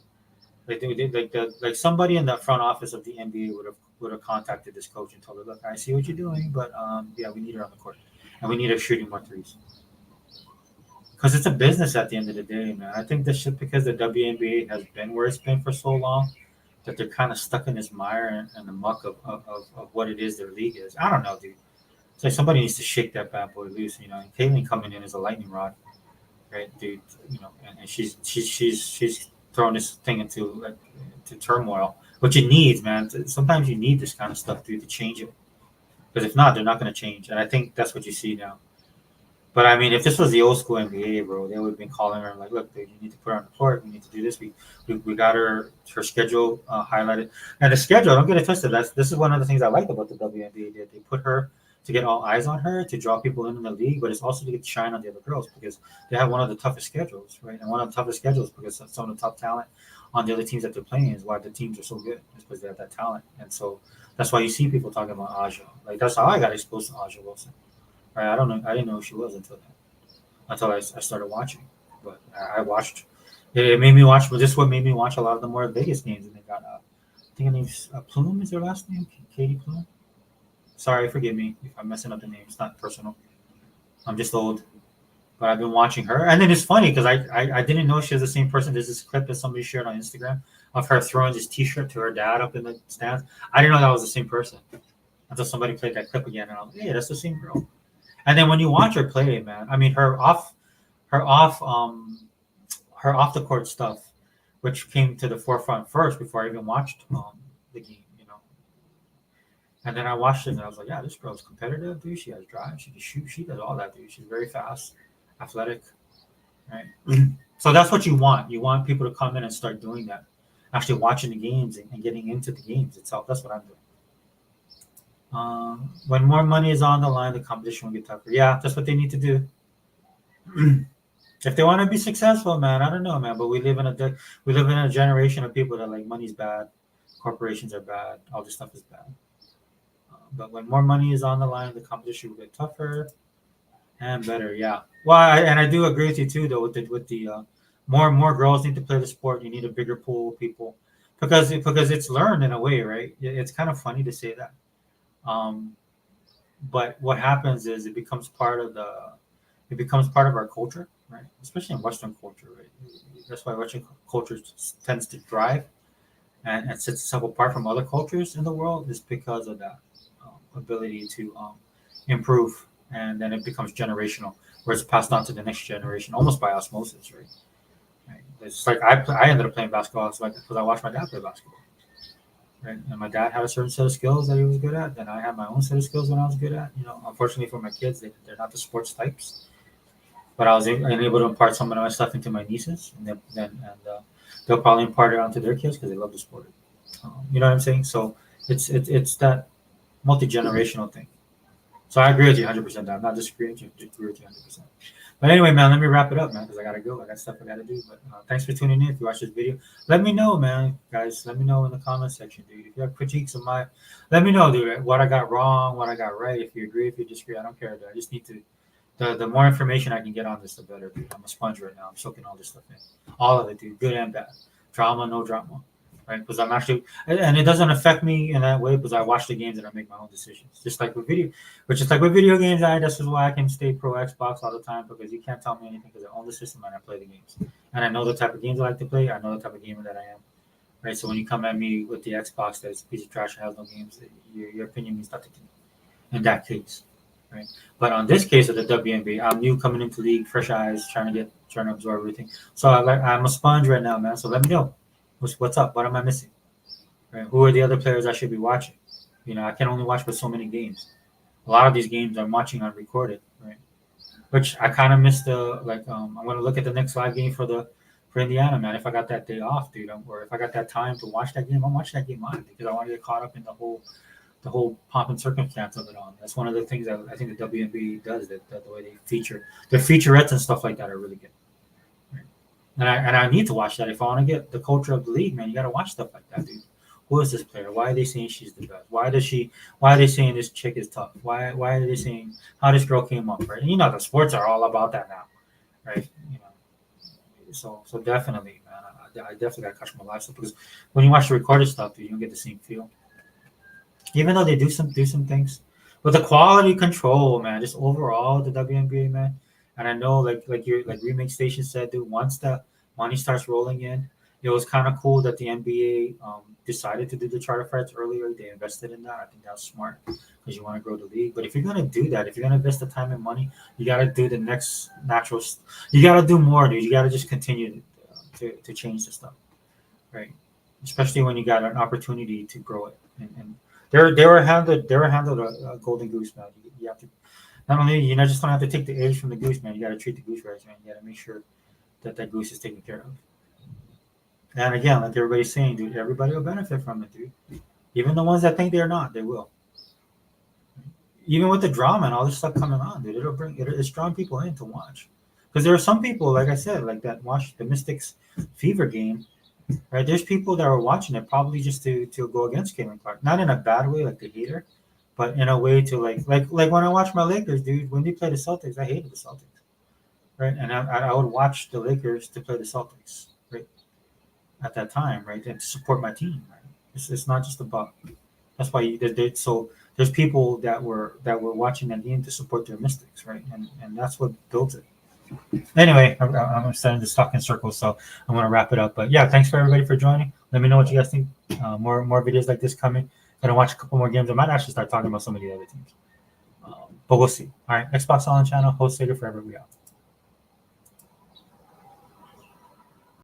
Like somebody in the front office of the NBA would have contacted this coach and told her, look, I see what you're doing, but yeah, we need her on the court, and we need her shooting more threes. Because it's a business at the end of the day, man. I think this shit because the WNBA has been where it's been for so long. That they're kind of stuck in this mire and the muck of what it is their league is. I don't know, dude. It's like somebody needs to shake that bad boy loose, And Catlin coming in as a lightning rod, right, dude? And she's throwing this thing into turmoil, which it needs, man. Sometimes you need this kind of stuff, dude, to change it. Because if not, they're not going to change. And I think that's what you see now. But I mean, if this was the old school NBA, bro, they would have been calling her like, "Look, dude, you need to put her on the court. We need to do this. We got her schedule highlighted, and the schedule. Don't get it twisted. This is one of the things I liked about the WNBA. They put her to get all eyes on her, to draw people in the league, but it's also to get shine on the other girls because they have one of the toughest schedules, right? And one of the toughest schedules because some of the top talent on the other teams that they're playing is why the teams are so good. It's because they have that talent, and so that's why you see people talking about Aja. Like that's how I got exposed to Aja Wilson. Right, I don't know. I didn't know who she was until I started watching. But I watched. It made me watch. But this what made me watch a lot of the more Vegas games. And they got. I think her name's Plume. Is her last name? Katie Plume. Sorry, forgive me if I'm messing up the name. It's not personal. I'm just old. But I've been watching her, and then it's funny because I didn't know she was the same person. There's this clip that somebody shared on Instagram of her throwing this T-shirt to her dad up in the stands. I didn't know that was the same person until somebody played that clip again, and I was like, "Hey, that's the same girl." And then when you watch her play, man, I mean her off the court stuff, which came to the forefront first before I even watched the game, And then I watched it and I was like, yeah, this girl's competitive, dude. She has drive, she can shoot, she does all that, dude. She's very fast, athletic, right? So that's what you want. You want people to come in and start doing that, actually watching the games and getting into the games itself. That's what I'm doing. When more money is on the line, the competition will get tougher. Yeah, that's what they need to do. If they want to be successful, man, I don't know, man. But we live in a generation of people that like money's bad, corporations are bad, all this stuff is bad. But when more money is on the line, the competition will get tougher and better. Yeah. Well, and I do agree with you too, though, with the more and more girls need to play the sport. You need a bigger pool of people because it's learned in a way, right? It's kind of funny to say that. Um, but what happens is it becomes part of our culture, right? Especially in Western culture, right? That's why Western culture tends to thrive and sets itself apart from other cultures in the world is because of that ability to improve, and then it becomes generational, where it's passed on to the next generation almost by osmosis, right? Right. It's like I ended up playing basketball because I watched my dad play basketball, right? And my dad had a certain set of skills that he was good at. Then I had my own set of skills that I was good at. Unfortunately for my kids, they're not the sports types, but I'm able to impart some of my stuff into my nieces, and they'll probably impart it onto their kids because they love the sport. You know what I'm saying? So it's that multi generational thing. So I agree with you 100%. I'm not disagreeing with you. I agree with you 100%. But anyway, man, let me wrap it up, man, because I gotta go. I got stuff I gotta do. But thanks for tuning in. If you watch this video, let me know, man, guys. Let me know in the comment section, dude. If you have critiques of let me know, dude. What I got wrong, what I got right. If you agree, if you disagree, I don't care, dude. I just need to. The more information I can get on this, the better, dude. I'm a sponge right now. I'm soaking all this stuff in, all of it, dude, good and bad, drama, no drama, right? Because I'm actually, and it doesn't affect me in that way because I watch the games and I make my own decisions, just like with video games. This is why I can stay pro Xbox all the time because you can't tell me anything because I own the system and I play the games and I know the type of games I like to play. I know the type of gamer that I am, right? So when you come at me with the Xbox that's a piece of trash and has no games, your opinion means nothing to me in that case, right? But on this case of the WNBA, I'm new coming into league, fresh eyes, trying to absorb everything. So I'm a sponge right now, man. So let me know what's up. What am I missing? Right? Who are the other players I should be watching? I can only watch for so many games. A lot of these games I'm watching unrecorded, right? Which I kind of missed the like. I'm gonna look at the next live game for Indiana, man. If I got that day off, dude, or if I got that time to watch that game, I'm watching that game live because I want to get caught up in the whole pomp and circumstance of it all. That's one of the things that I think the WNBA does. That the way they feature their featurettes and stuff like that are really good. Right? And I need to watch that if I want to get the culture of the league, man. You got to watch stuff like that, dude. Who is this player? Why are they saying she's the best? Why are they saying this chick is tough? Why are they saying how this girl came up, right? And the sports are all about that now, right? So definitely, man. I definitely got to catch my live stuff because when you watch the recorded stuff, dude, you don't get the same feel. Even though they do some things, but the quality control, man, just overall the WNBA, man. And I know, like Remake Station said, dude, once that money starts rolling in, it was kind of cool that the NBA decided to do the charter fights earlier. They invested in that. I think that's smart because you want to grow the league. But if you're gonna do that, if you're gonna invest the time and money, you gotta do the next natural. You gotta do more, dude. You gotta just continue to change the stuff, right? Especially when you got an opportunity to grow it. And they were handled a golden goose, man. You have to not only just don't have to take the eggs from the goose, man. You got to treat the goose right, man. You got to make sure that goose is taken care of. And again, like everybody's saying, dude, everybody will benefit from it, dude. Even the ones that think they're not, they will. Even with the drama and all this stuff coming on, dude, it's drawing people in to watch. Because there are some people, like I said, like that watch the Mystics Fever game. Right, there's people that are watching it probably just to go against Catlin Clark, not in a bad way like the hater, but in a way to like when I watch my Lakers, dude. When they play the Celtics, I hated the Celtics, right? And I would watch the Lakers to play the Celtics, right? At that time, right, and to support my team. Right? It's not just about. That's why so there's people that were watching that game to support their Mystics, right? And that's what builds it. Anyway, I'm starting to talk in circles, so I'm going to wrap it up. But yeah, thanks for everybody for joining. Let me know what you guys think. More videos like this coming. Gonna watch a couple more games. I might actually start talking about some of the other teams. But we'll see. All right, Xbox On channel, host Sega forever. We out.